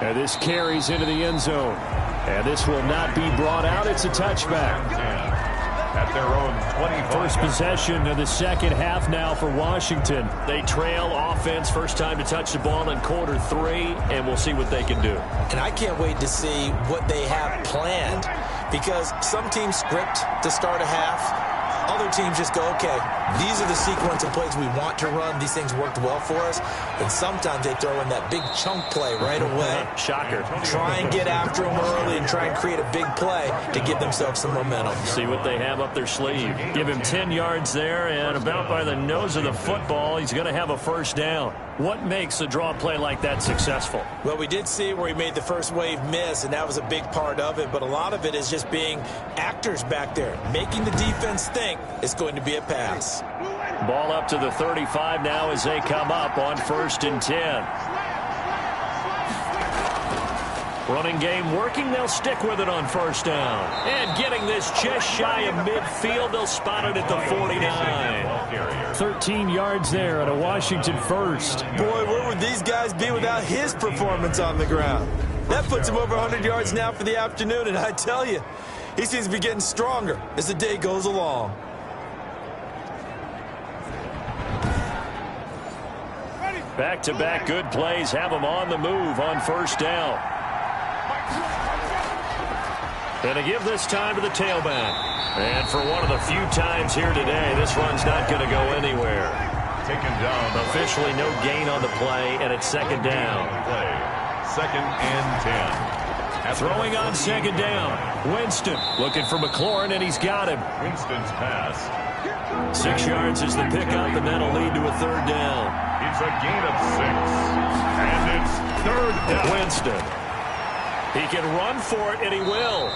And this carries into the end zone. And this will not be brought out. It's a touchback. At their own 21st First possession of the second half now for Washington. They trail offense, first time to touch the ball in quarter 3, and we'll see what they can do. And I can't wait to see what they have planned, because some teams script to start a half. Other teams just go, okay, these are the sequence of plays we want to run. These things worked well for us. And sometimes they throw in that big chunk play right away. Shocker. Try and get after them early and try and create a big play to give themselves some momentum. See what they have up their sleeve. Give him 10 yards there, and about by the nose of the football, he's going to have a first down. What makes a draw play like that successful? Well, we did see where he made the first wave miss, and that was a big part of it. But a lot of it is just being actors back there, making the defense think it's going to be a pass. Ball up to the 35 now as they come up on 1st and 10. Running game working. They'll stick with it on 1st down. And getting this just shy of midfield. They'll spot it at the 49. 13 yards there at a Washington first. Boy, where would these guys be without his performance on the ground? That puts him over 100 yards now for the afternoon, and I tell you, he seems to be getting stronger as the day goes along. Back-to-back good plays have them on the move on 1st down. And to give this time to the tailback. And for one of the few times here today, this run's not going to go anywhere. taken down. Officially no gain on the play, and it's 2nd down. 2nd and 10. Throwing on 2nd down. Winston looking for McLaurin, and he's got him. Winston's pass. 6 yards is the pickup, and that'll lead to a 3rd down. It's a gain of 6. And it's 3rd down. Winston. He can run for it, and he will.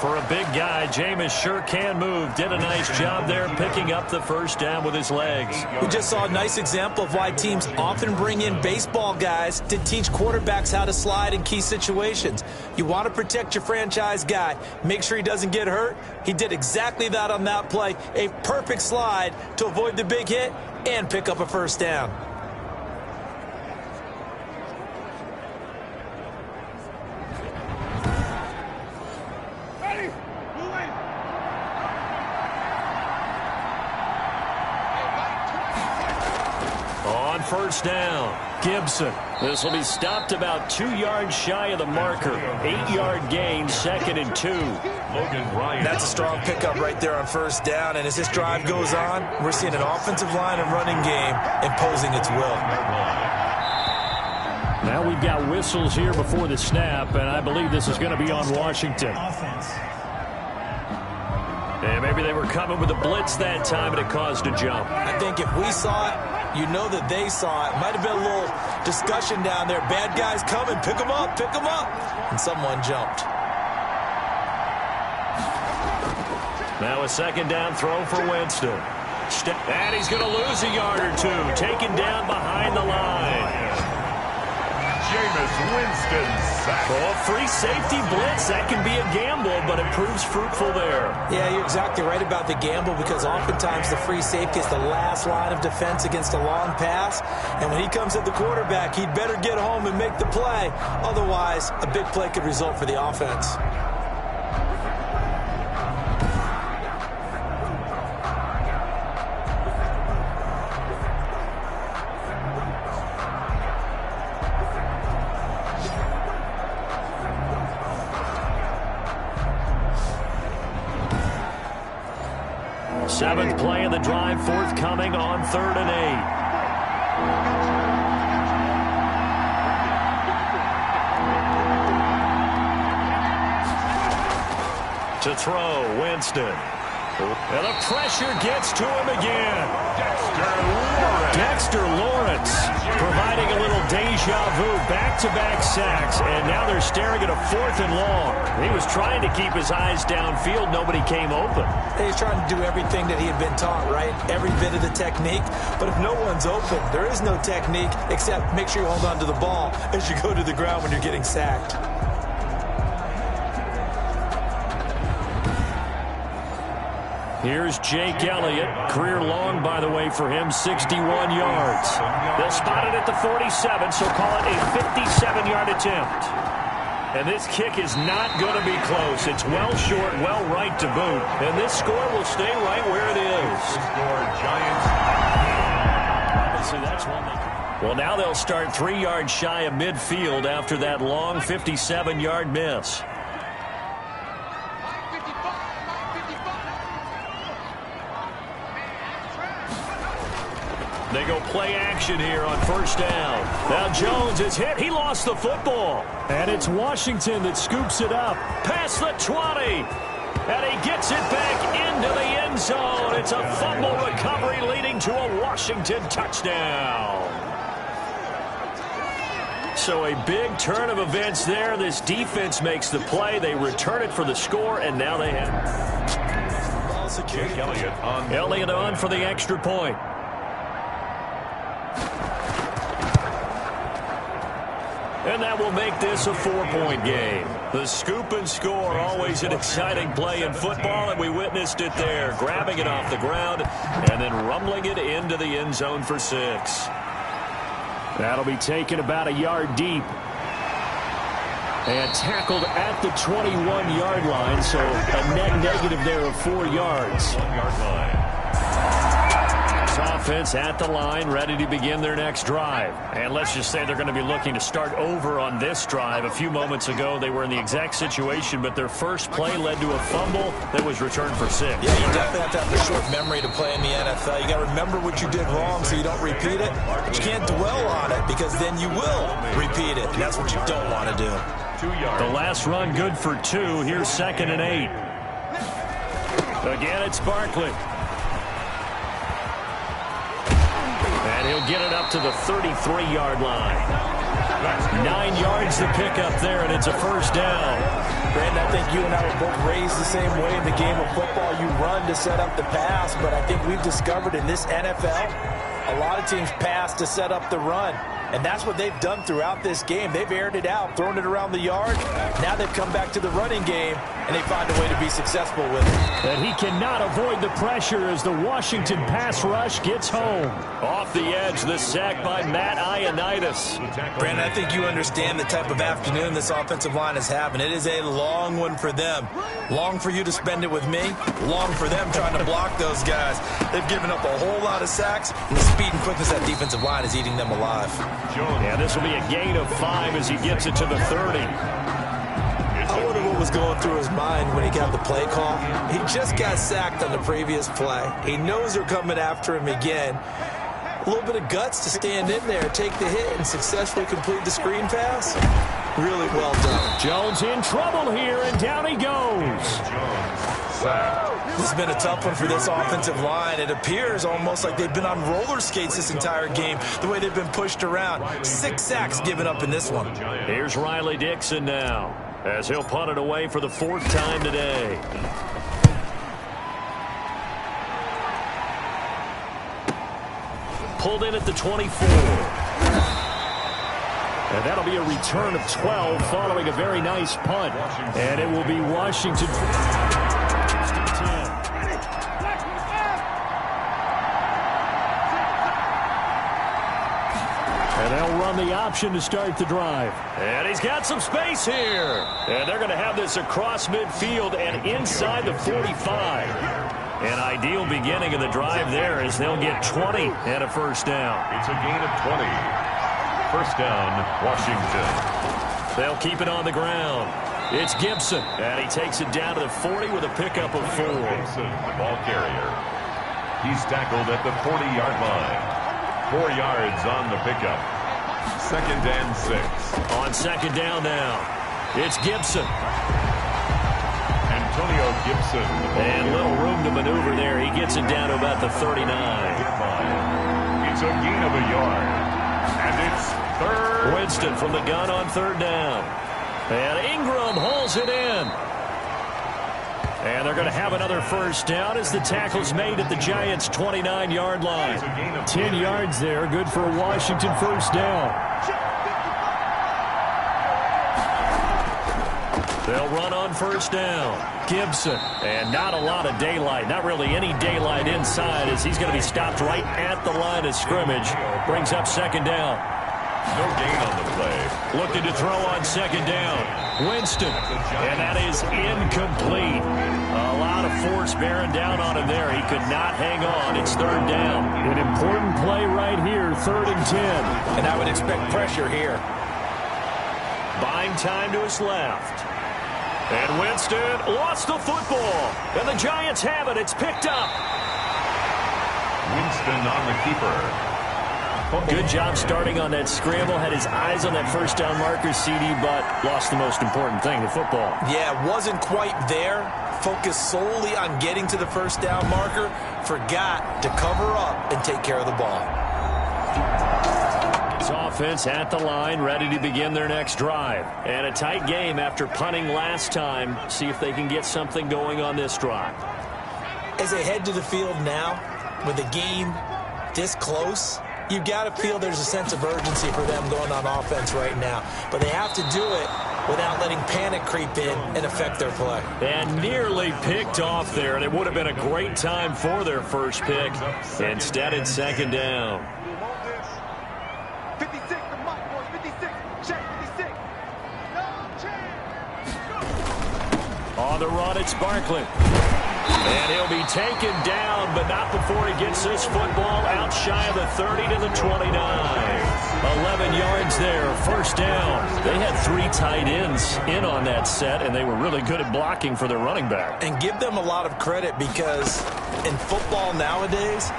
For a big guy, Jameis sure can move. Did a nice job there picking up the 1st down with his legs. We just saw a nice example of why teams often bring in baseball guys to teach quarterbacks how to slide in key situations. You want to protect your franchise guy. Make sure he doesn't get hurt. He did exactly that on that play. A perfect slide to avoid the big hit and pick up a 1st down. first down. Gibson. This will be stopped about 2 yards shy of the marker. 8-yard gain, 2nd and 2. Logan Ryan. That's a strong pickup right there on first down. And as this drive goes on, we're seeing an offensive line and running game imposing its will. Now we've got whistles here before the snap, and I believe this is going to be on Washington. Offense. And maybe they were coming with a blitz that time, and it caused a jump. I think if we saw it, you know that they saw it. Might have been a little discussion down there. Bad guys coming. Pick them up. Pick them up. And someone jumped. Now a 2nd down throw for Winston. And he's going to lose a yard or two. Taken down behind the line. Jameis Winston sacked. Oh, free safety blitz. That can be a gamble, but it proves fruitful there. Yeah, you're exactly right about the gamble because oftentimes the free safety is the last line of defense against a long pass. And when he comes at the quarterback, he'd better get home and make the play. Otherwise, a big play could result for the offense. Seventh play of the drive forthcoming on 3rd and 8. To throw, Winston. And the pressure gets to him again. Dexter Lawrence providing a little deja vu, back-to-back sacks, and now they're staring at a 4th and long. He was trying to keep his eyes downfield. Nobody came open. He's trying to do everything that he had been taught, right? Every bit of the technique. But if no one's open, there is no technique except make sure you hold on to the ball as you go to the ground when you're getting sacked. Here's Jake Elliott. Career long, by the way, for him, 61 yards. They'll spot it at the 47, so call it a 57-yard attempt. And this kick is not going to be close. It's well short, well right to boot. And this score will stay right where it is. Obviously, that's one they... Well, now they'll start 3 yards shy of midfield after that long 57-yard miss. They go play action here on first down. Now Jones is hit. He lost the football. And it's Washington that scoops it up. Past the 20. And he gets it back into the end zone. It's a fumble recovery leading to a Washington touchdown. So a big turn of events there. This defense makes the play. They return it for the score, and now they have Jake Elliott on for the extra point. And that will make this a 4-point game. The scoop and score, always an exciting play in football, and we witnessed it there, grabbing it off the ground and then rumbling it into the end zone for 6. That'll be taken about a yard deep. And tackled at the 21-yard line, so a net negative there of 4 yards. 1-yard line. Offense at the line, ready to begin their next drive. And let's just say they're going to be looking to start over on this drive. A few moments ago, they were in the exact situation, but their first play led to a fumble that was returned for 6. Yeah, you definitely have to have the short memory to play in the NFL. You got to remember what you did wrong so you don't repeat it. But you can't dwell on it because then you will repeat it. And that's what you don't want to do. 2 yards. The last run good for 2. Here's 2nd and 8. Again, it's Barkley. And he'll get it up to the 33-yard line. 9 yards to pick up there, and it's a first down. Brandon, I think you and I were both raised the same way in the game of football. You run to set up the pass, but I think we've discovered in this NFL, a lot of teams pass to set up the run. And that's what they've done throughout this game. They've aired it out, thrown it around the yard. Now they've come back to the running game, and they find a way to be successful with it. And he cannot avoid the pressure as the Washington pass rush gets home. Off the edge, the sack by Matt Ioannidis. Brandon, I think you understand the type of afternoon this offensive line is having. It is a long one for them. Long for you to spend it with me. Long for them trying to block those guys. They've given up a whole lot of sacks, and the speed and quickness of that defensive line is eating them alive. Yeah, this will be a gain of 5 as he gets it to the 30. I wonder what was going through his mind when he got the play call. He just got sacked on the previous play. He knows they're coming after him again. A little bit of guts to stand in there, take the hit, and successfully complete the screen pass. Really well done. Jones in trouble here, and down he goes. This has been a tough one for this offensive line. It appears almost like they've been on roller skates this entire game, the way they've been pushed around. 6 sacks given up in this one. Here's Riley Dixon now, as he'll punt it away for the 4th time today. Pulled in at the 24. And that'll be a return of 12 following a very nice punt. And it will be Washington. And they'll run the option to start the drive. And he's got some space here. And they're going to have this across midfield and inside the 45. An ideal beginning of the drive there as they'll get 20 and a first down. It's a gain of 20. First down, Washington. They'll keep it on the ground. It's Gibson, and he takes it down to the 40 with a pickup of 4. Gibson, the ball carrier. He's tackled at the 40-yard line. 4 yards on the pickup. 2nd and 6. On 2nd down now, it's Gibson. Antonio Gibson. And little room to maneuver there. He gets it down to about the 39. It's a gain of a yard. And it's 3rd. Winston from the gun on 3rd down. And Ingram holds it in. And they're going to have another first down as the tackle's made at the Giants' 29-yard line. 10 yards there, good for a Washington first down. They'll run on first down. Gibson, and not a lot of daylight, not really any daylight inside as he's going to be stopped right at the line of scrimmage. Brings up 2nd down. No gain on the play. Looking to throw on 2nd down. Winston, and that is incomplete. A lot of force bearing down on him there. He could not hang on. It's 3rd down. An important play right here, 3rd and 10. And I would expect pressure here. Buying time to his left. And Winston lost the football. And the Giants have it. It's picked up. Winston on the keeper. Good job starting on that scramble. Had his eyes on that first down marker, CD, but lost the most important thing, the football. Yeah, wasn't quite there. Focused solely on getting to the first down marker. Forgot to cover up and take care of the ball. His offense at the line, ready to begin their next drive. And a tight game after punting last time. See if they can get something going on this drive. As they head to the field now, with the game this close, you've got to feel there's a sense of urgency for them going on offense right now. But they have to do it without letting panic creep in and affect their play. And nearly picked off there. And it would have been a great time for their first pick. Instead, it's 2nd down. 56, the mic, boys, 56. Check 56. No chance. On the run, it's Barkley. And he'll be taken down, but not before he gets this football out shy of the 30 to the 29. 11 yards there, first down. They had 3 tight ends in on that set, and they were really good at blocking for their running back. And give them a lot of credit because in football nowadays,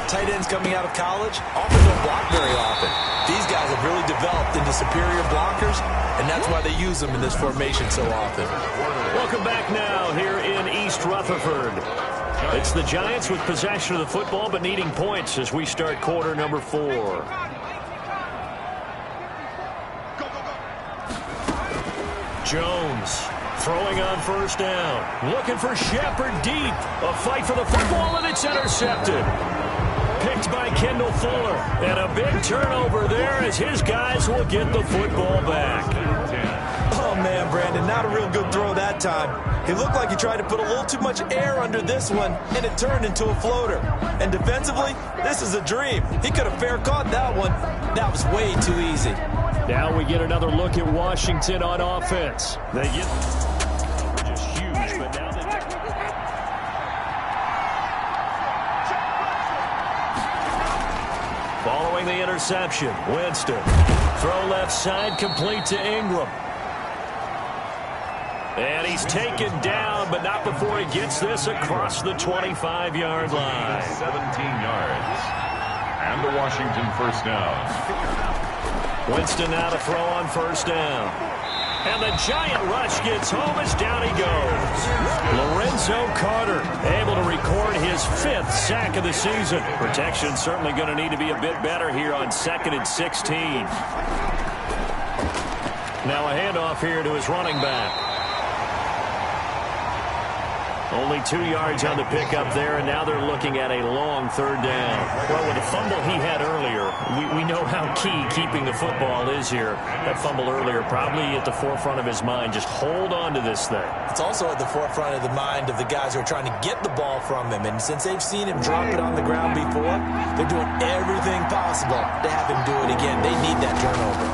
tight ends coming out of college often don't block very often. These guys have really developed into superior blockers, and that's why they use them in this formation so often. Welcome back now here in East Rutherford. It's the Giants with possession of the football but needing points as we start quarter number 4. Jones throwing on first down. Looking for Shepard deep. A fight for the football, and it's intercepted. picked by Kendall Fuller. And a big turnover there as his guys will get the football back. Oh, man, Brandon, not a real good throw that time. He looked like he tried to put a little too much air under this one, and it turned into a floater. And defensively, this is a dream. He could have fair caught that one. That was way too easy. Now we get another look at Washington on offense. They get just huge, but now they get... Following the interception, Winston. Throw left side, complete to Ingram. And he's taken down, but not before he gets this across the 25-yard line. 17 yards. And the Washington first down. Winston now to throw on first down. And the giant rush gets home as down he goes. Lorenzo Carter able to record his 5th sack of the season. Protection certainly going to need to be a bit better here on 2nd and 16. Now a handoff here to his running back. Only 2 yards on the pickup there, and now they're looking at a long third down. Well, with the fumble he had earlier, we know how key keeping the football is here. That fumble earlier probably at the forefront of his mind. Just hold on to this thing. It's also at the forefront of the mind of the guys who are trying to get the ball from him. And since they've seen him drop it on the ground before, they're doing everything possible to have him do it again. They need that turnover.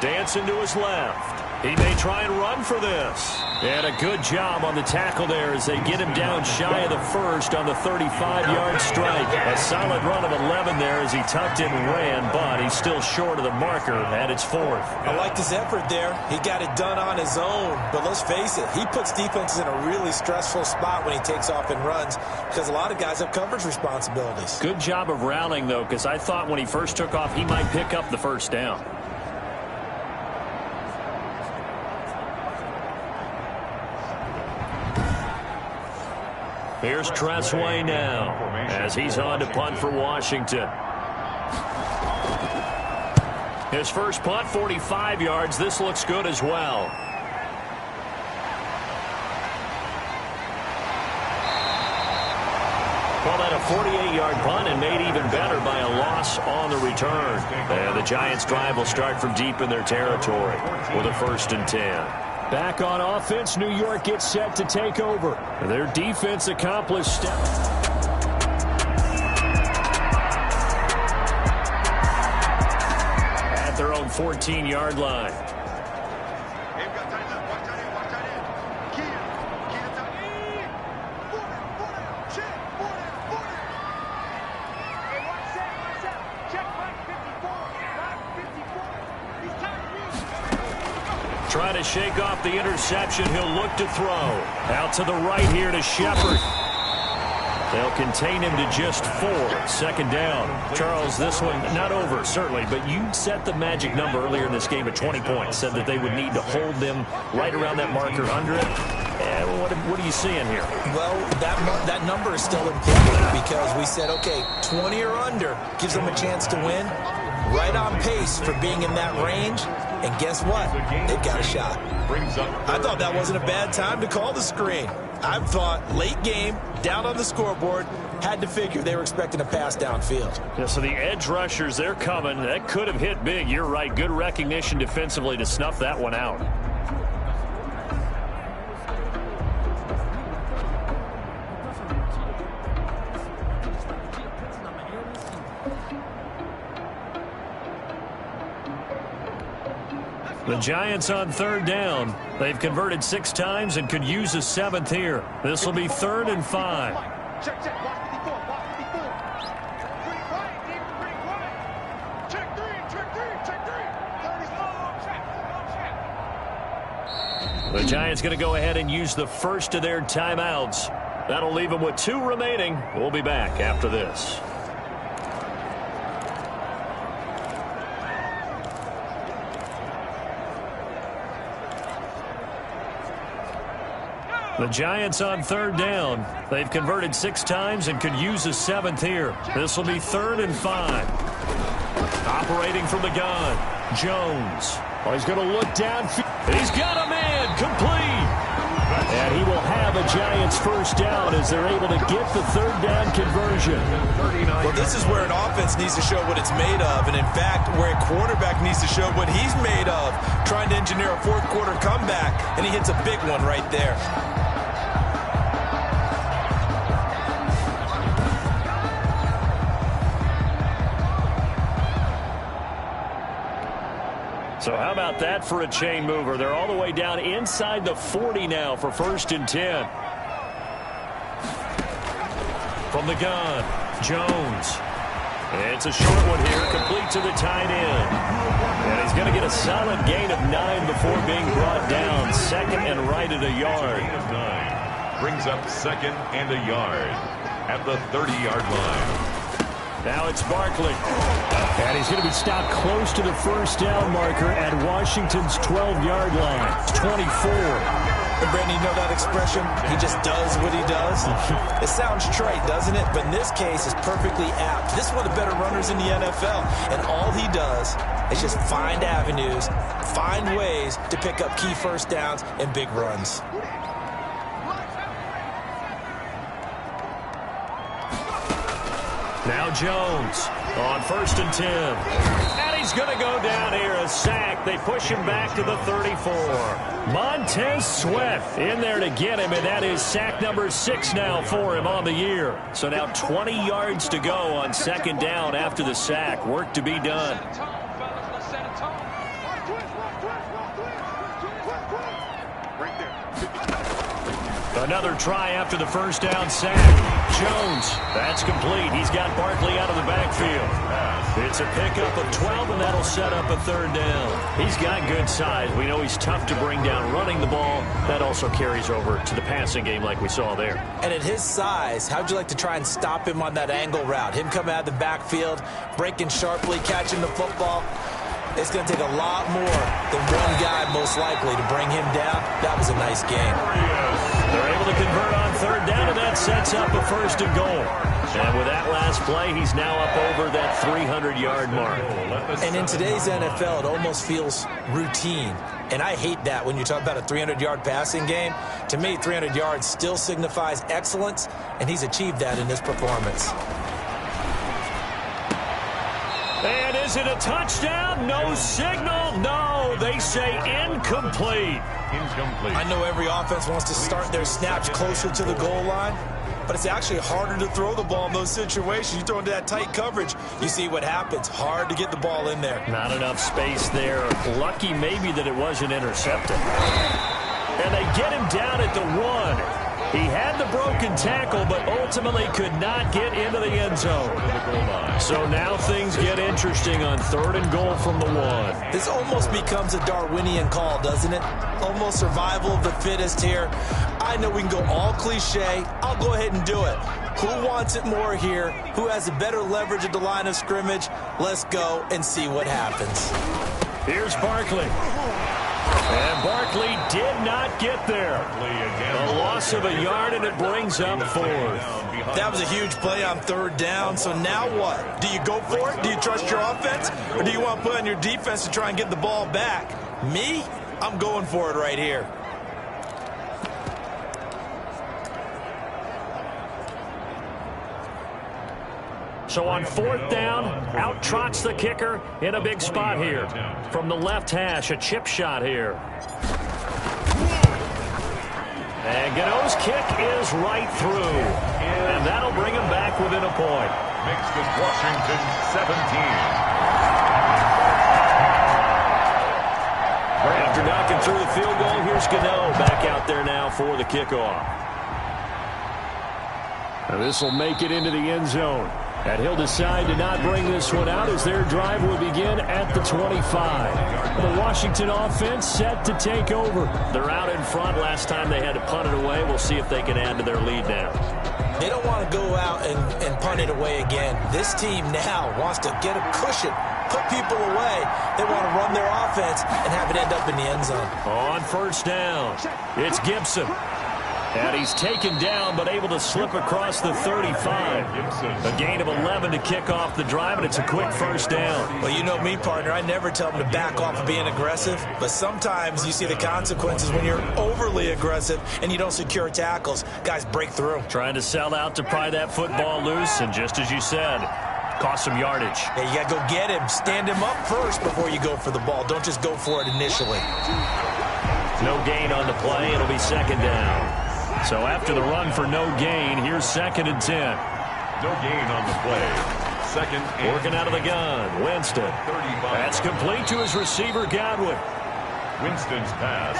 Dancing to his left. He may try and run for this. And a good job on the tackle there as they get him down shy of the first on the 35-yard strike. A solid run of 11 there as he tucked it and ran, but he's still short of the marker, and it's 4th. I liked his effort there. He got it done on his own. But let's face it, he puts defenses in a really stressful spot when he takes off and runs because a lot of guys have coverage responsibilities. Good job of rallying, though, because I thought when he first took off, he might pick up the first down. Here's Tressway now as he's on to punt for Washington. His first punt, 45 yards. This looks good as well. Well, that a 48-yard punt and made even better by a loss on the return. And the Giants' drive will start from deep in their territory with a 1st and 10. Back on offense, New York gets set to take over. Their defense accomplished step. At their own 14-yard line. Trying to shake off the interception. He'll look to throw. Out to the right here to Shepard. They'll contain him to just 4. 2nd down. Charles, this one not over, certainly, but you set the magic number earlier in this game at 20 points. Said that they would need to hold them right around that marker under it. And what are you seeing here? Well, that number is still in play because we said, okay, 20 or under gives them a chance to win. Right on pace for being in that range. And guess what? They've got a shot. I thought that wasn't a bad time to call the screen. I thought late game, down on the scoreboard, had to figure they were expecting a pass downfield. Yeah, so the edge rushers, they're coming. That could have hit big. You're right. Good recognition defensively to snuff that one out. The Giants on 3rd down. They've converted 6 times and could use a 7th here. This will be 3rd and 5. Check, check, watch 54, watch 54. Pretty quiet, David, pretty quiet. Check 3, check 3, check 3. 30 check. The Giants going to go ahead and use the first of their timeouts. That'll leave them with 2 remaining. We'll be back after this. The Giants on 3rd down. They've converted 6 times and could use a 7th here. This will be 3rd and 5. Operating from the gun, Jones. Oh, he's going to look down. He's got a man complete. And he will have the Giants first down as they're able to get the third down conversion. Well, this is where an offense needs to show what it's made of, and in fact, where a quarterback needs to show what he's made of, trying to engineer a fourth quarter comeback, and he hits a big one right there. So how about that for a chain mover? They're all the way down inside the 40 now for 1st and 10. From the gun, Jones. It's a short one here, complete to the tight end. And he's going to get a solid gain of 9 before being brought down. 2nd and right at a yard. Gain of 9. Brings up 2nd and a yard at the 30-yard line. Now it's Barkley. And he's going to be stopped close to the first down marker at Washington's 12-yard line. It's 24. And Brandon, you know that expression? He just does what he does. It sounds trite, doesn't it? But in this case, it's perfectly apt. This is one of the better runners in the NFL. And all he does is just find avenues, find ways to pick up key first downs and big runs. Now Jones on 1st and 10. And he's going to go down here, a sack. They push him back to the 34. Montez Sweat in there to get him, and that is sack number 6 now for him on the year. So now 20 yards to go on 2nd down after the sack. Work to be done. Another try after the first down sack. Jones, that's complete. He's got Barkley out of the backfield. It's a pickup of 12, and that'll set up a 3rd down. He's got good size. We know he's tough to bring down running the ball. That also carries over to the passing game like we saw there. And at his size, how'd you like to try and stop him on that angle route? Him coming out of the backfield, breaking sharply, catching the football. It's going to take a lot more than one guy most likely to bring him down. That was a nice game. They're able to convert on 3rd down, and that sets up a 1st and goal. And with that last play, he's now up over that 300-yard mark. And in today's NFL, it almost feels routine. And I hate that when you talk about a 300-yard passing game. To me, 300 yards still signifies excellence, and he's achieved that in this performance. And is it a touchdown? No signal. No, they say incomplete. Incomplete. I know every offense wants to start their snaps closer to the goal line, but it's actually harder to throw the ball in those situations. You throw into that tight coverage, you see what happens. Hard to get the ball in there. Not enough space there. Lucky maybe that it wasn't intercepted. And they get him down at the 1. He had the broken tackle, but ultimately could not get into the end zone. So now things get interesting on 3rd and goal from the 1. This almost becomes a Darwinian call, doesn't it? Almost survival of the fittest here. I know we can go all cliche. I'll go ahead and do it. Who wants it more here? Who has a better leverage at the line of scrimmage? Let's go and see what happens. Here's Barkley. And Barkley did not get there. A loss of a yard, and it brings up 4th. That was a huge play on 3rd down. So now what? Do you go for it? Do you trust your offense? Or do you want to put on your defense to try and get the ball back? Me? I'm going for it right here. So on 4th down, out trots the kicker in a big spot here. From the left hash, a chip shot here. And Gano's kick is right through. And that'll bring him back within a point. Makes this Washington 17. After knocking through the field goal, here's Gano back out there now for the kickoff. Now this will make it into the end zone. And he'll decide to not bring this one out as their drive will begin at the 25. The Washington offense set to take over. They're out in front. Last time they had to punt it away. We'll see if they can add to their lead now. They don't want to go out and punt it away again. This team now wants to get a cushion, put people away. They want to run their offense and have it end up in the end zone. On 1st down, it's Gibson. And he's taken down, but able to slip across the 35. A gain of 11 to kick off the drive, and it's a quick first down. Well, you know me, partner. I never tell them to back off of being aggressive, but sometimes you see the consequences when you're overly aggressive and you don't secure tackles. Guys break through. Trying to sell out to pry that football loose, and just as you said, cost some yardage. Yeah, you got to go get him. Stand him up first before you go for the ball. Don't just go for it initially. No gain on the play. It'll be second down. So after the run for no gain, here's 2nd and 10. No gain on the play. 2nd and working out of the gun. Winston. 35. That's complete to his receiver, Godwin. Winston's pass.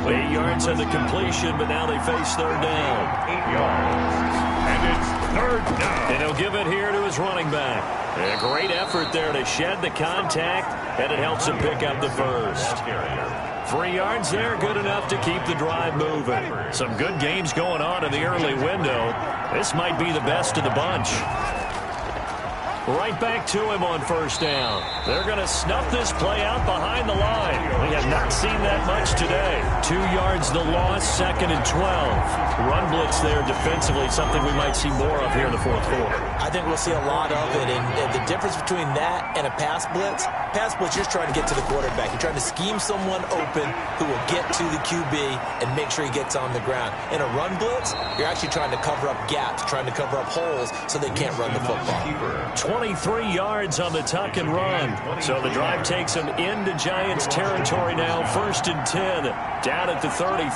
8 yards on the completion, but now they face 3rd down. 8 yards. And it's 3rd down. And he'll give it here to his running back. A great effort there to shed the contact, and it helps him pick up the first. 3 yards there, good enough to keep the drive moving. Some good games going on in the early window. This might be the best of the bunch. Right back to him on 1st down. They're going to snuff this play out behind the line. We have not seen that much today. 2 yards the loss, 2nd and 12. Run blitz there defensively, something we might see more of here in the 4th quarter. I think we'll see a lot of it, and the difference between that and a pass blitz, you're just trying to get to the quarterback. You're trying to scheme someone open who will get to the QB and make sure he gets on the ground. In a run blitz, you're actually trying to cover up gaps, trying to cover up holes so they can't run the football. 23 yards on the tuck and run. So the drive takes them into Giants territory now. 1st and 10, down at the 33.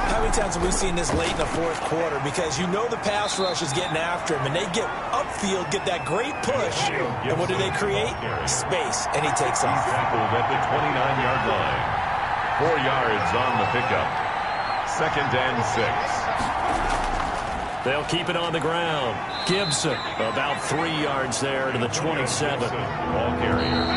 How many times have we seen this late in the 4th quarter? Because you know the pass rush is getting after him, and they get upfield, get that great push, and what do they create? Space, and he takes off. He's tackled at the 29-yard line. 4 yards on the pickup. 2nd and 6. They'll keep it on the ground. Gibson, about 3 yards there to the 27. Ball carrier.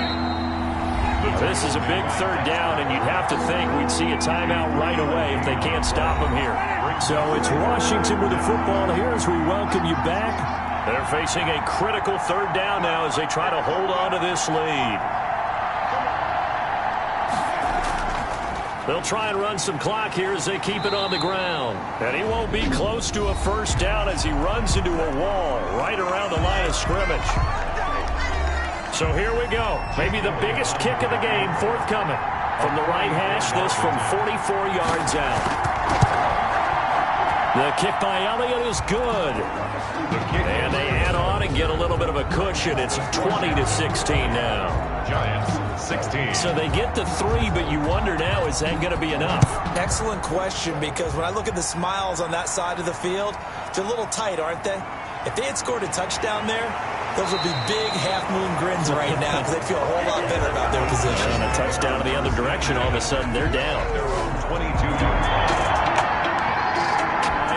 This is a big 3rd down, and you'd have to think we'd see a timeout right away if they can't stop him here. So it's Washington with the football here as we welcome you back. They're facing a critical 3rd down now as they try to hold on to this lead. They'll try and run some clock here as they keep it on the ground. And he won't be close to a 1st down as he runs into a wall right around the line of scrimmage. So here we go. Maybe the biggest kick of the game forthcoming. From the right hash, this from 44 yards out. The kick by Elliott is good. And they add on and get a little bit of a cushion. It's 20-16 now. Giants, 16. So they get to 3, but you wonder now, is that going to be enough? Excellent question, because when I look at the smiles on that side of the field, they're a little tight, aren't they? If they had scored a touchdown there, those would be big half-moon grins right now because they'd feel a whole lot better about their position. And a touchdown in the other direction, all of a sudden they're down. Their own 22 yards.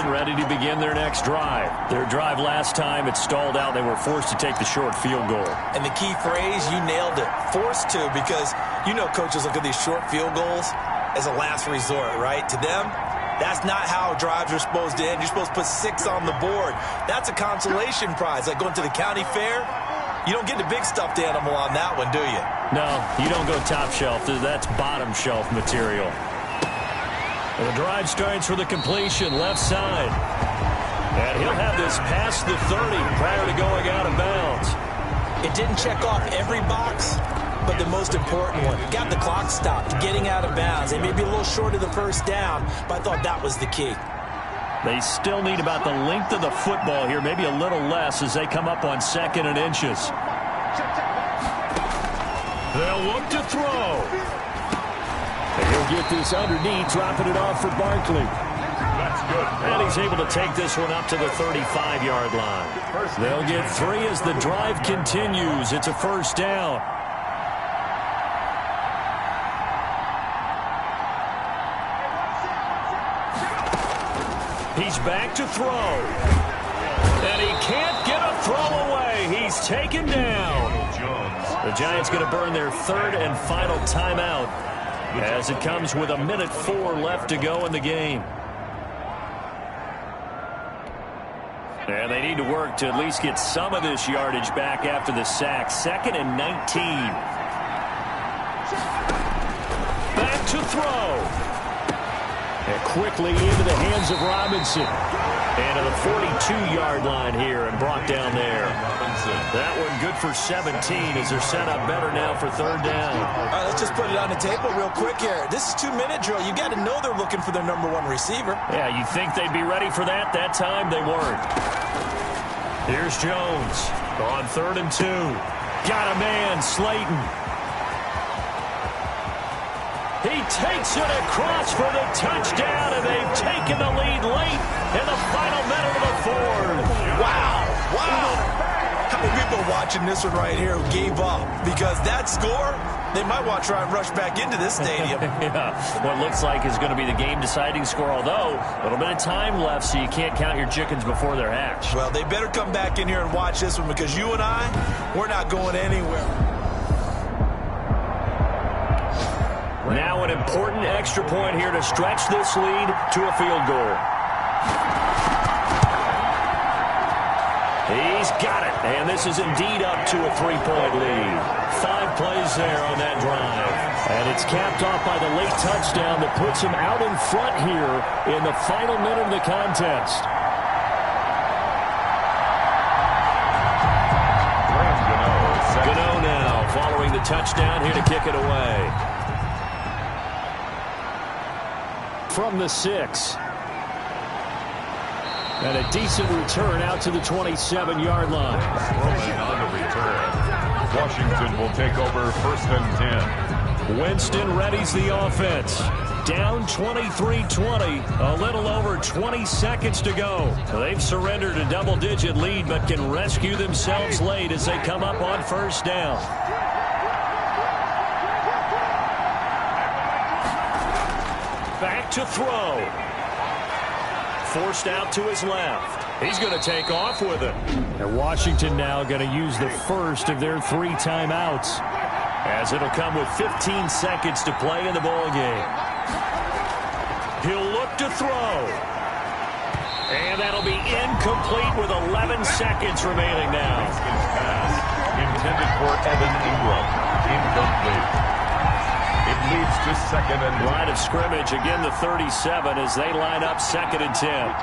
Ready to begin their next drive. Their drive last time, it stalled out. They were forced to take the short field goal. And the key phrase, you nailed it, forced to, because you know coaches look at these short field goals as a last resort, right? To them, that's not how drives are supposed to end. You're supposed to put 6 on the board. That's a consolation prize, like going to the county fair. You don't get the big stuffed animal on that one, do you? No, you don't go top shelf. That's bottom shelf material. The drive starts with a completion left side. And he'll have this past the 30 prior to going out of bounds. It didn't check off every box, but the most important one. Got the clock stopped, getting out of bounds. They may be a little short of the 1st down, but I thought that was the key. They still need about the length of the football here, maybe a little less as they come up on 2nd and inches. They'll look to throw. And he'll get this underneath, dropping it off for Barkley. That's good. And he's able to take this one up to the 35-yard line. They'll get 3 as the drive continues. It's a 1st down. He's back to throw. And he can't get a throw away. He's taken down. The Giants going to burn their 3rd and final timeout as it comes with 1:04 left to go in the game. And they need to work to at least get some of this yardage back after the sack. 2nd and 19. Back to throw. And quickly into the hands of Robinson. And to the 42-yard line here and brought down there. That one good for 17 as they're set up better now for third down. All right, let's just put it on the table real quick here. This is 2-minute drill. You got to know they're looking for their number one receiver. Yeah, you'd think they'd be ready for that. That time they weren't. Here's Jones on 3rd and 2. Got a man, Slayton. He takes it across for the touchdown, and they've taken the lead late in the final minute of the fourth. Wow. How many people watching this one right here gave up? Because that score, they might want to try and rush back into this stadium. Yeah, what looks like is going to be the game-deciding score, although a little bit of time left, so you can't count your chickens before they're hatched. Well, they better come back in here and watch this one because you and I, we're not going anywhere. Now an important extra point here to stretch this lead to a field goal. He's got it, and this is indeed up to a 3-point lead. 5 plays there on that drive. And it's capped off by the late touchdown that puts him out in front here in the final minute of the contest. Gano now following the touchdown here to kick it away. From the 6. And a decent return out to the 27-yard line. Roman on the return. Washington will take over 1st and 10. Winston readies the offense. Down 23-20. A little over 20 seconds to go. They've surrendered a double-digit lead but can rescue themselves late as they come up on 1st down. Back to throw. Forced out to his left. He's going to take off with it. And Washington now going to use the first of their 3 timeouts, as it'll come with 15 seconds to play in the ball game. He'll look to throw. And that'll be incomplete with 11 seconds remaining now. Pass intended for Evan Ingram. Incomplete. It leads to 2nd and 1. Line of scrimmage, again the 37 as they line up 2nd and 10.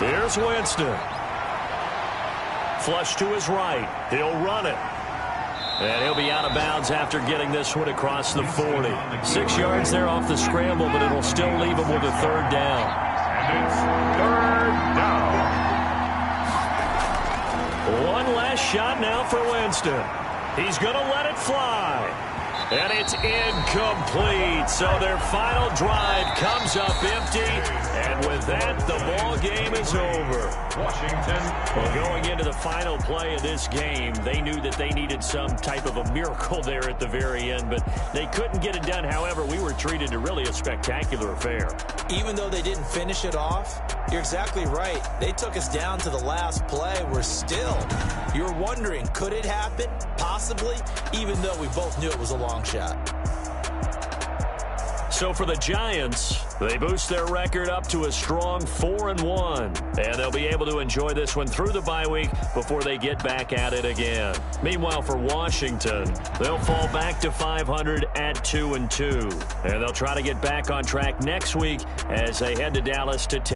Here's Winston. Flush to his right. He'll run it. And he'll be out of bounds after getting this one across the 40. 6 yards there off the scramble, but it'll still leave him with a 3rd down. And it's 3rd down. One last shot now for Winston. He's going to let it fly. And it's incomplete. So their final drive comes up empty. And with that, the ball game is over. Washington. Well, going into the final play of this game, they knew that they needed some type of a miracle there at the very end, but they couldn't get it done. However, we were treated to really a spectacular affair. Even though they didn't finish it off, you're exactly right. They took us down to the last play. You're wondering, could it happen? Possibly, even though we both knew it was a long shot. So for the Giants, they boost their record up to a strong 4-1. And they'll be able to enjoy this one through the bye week before they get back at it again. Meanwhile, for Washington, they'll fall back to 500 at 2-2. And they'll try to get back on track next week as they head to Dallas to take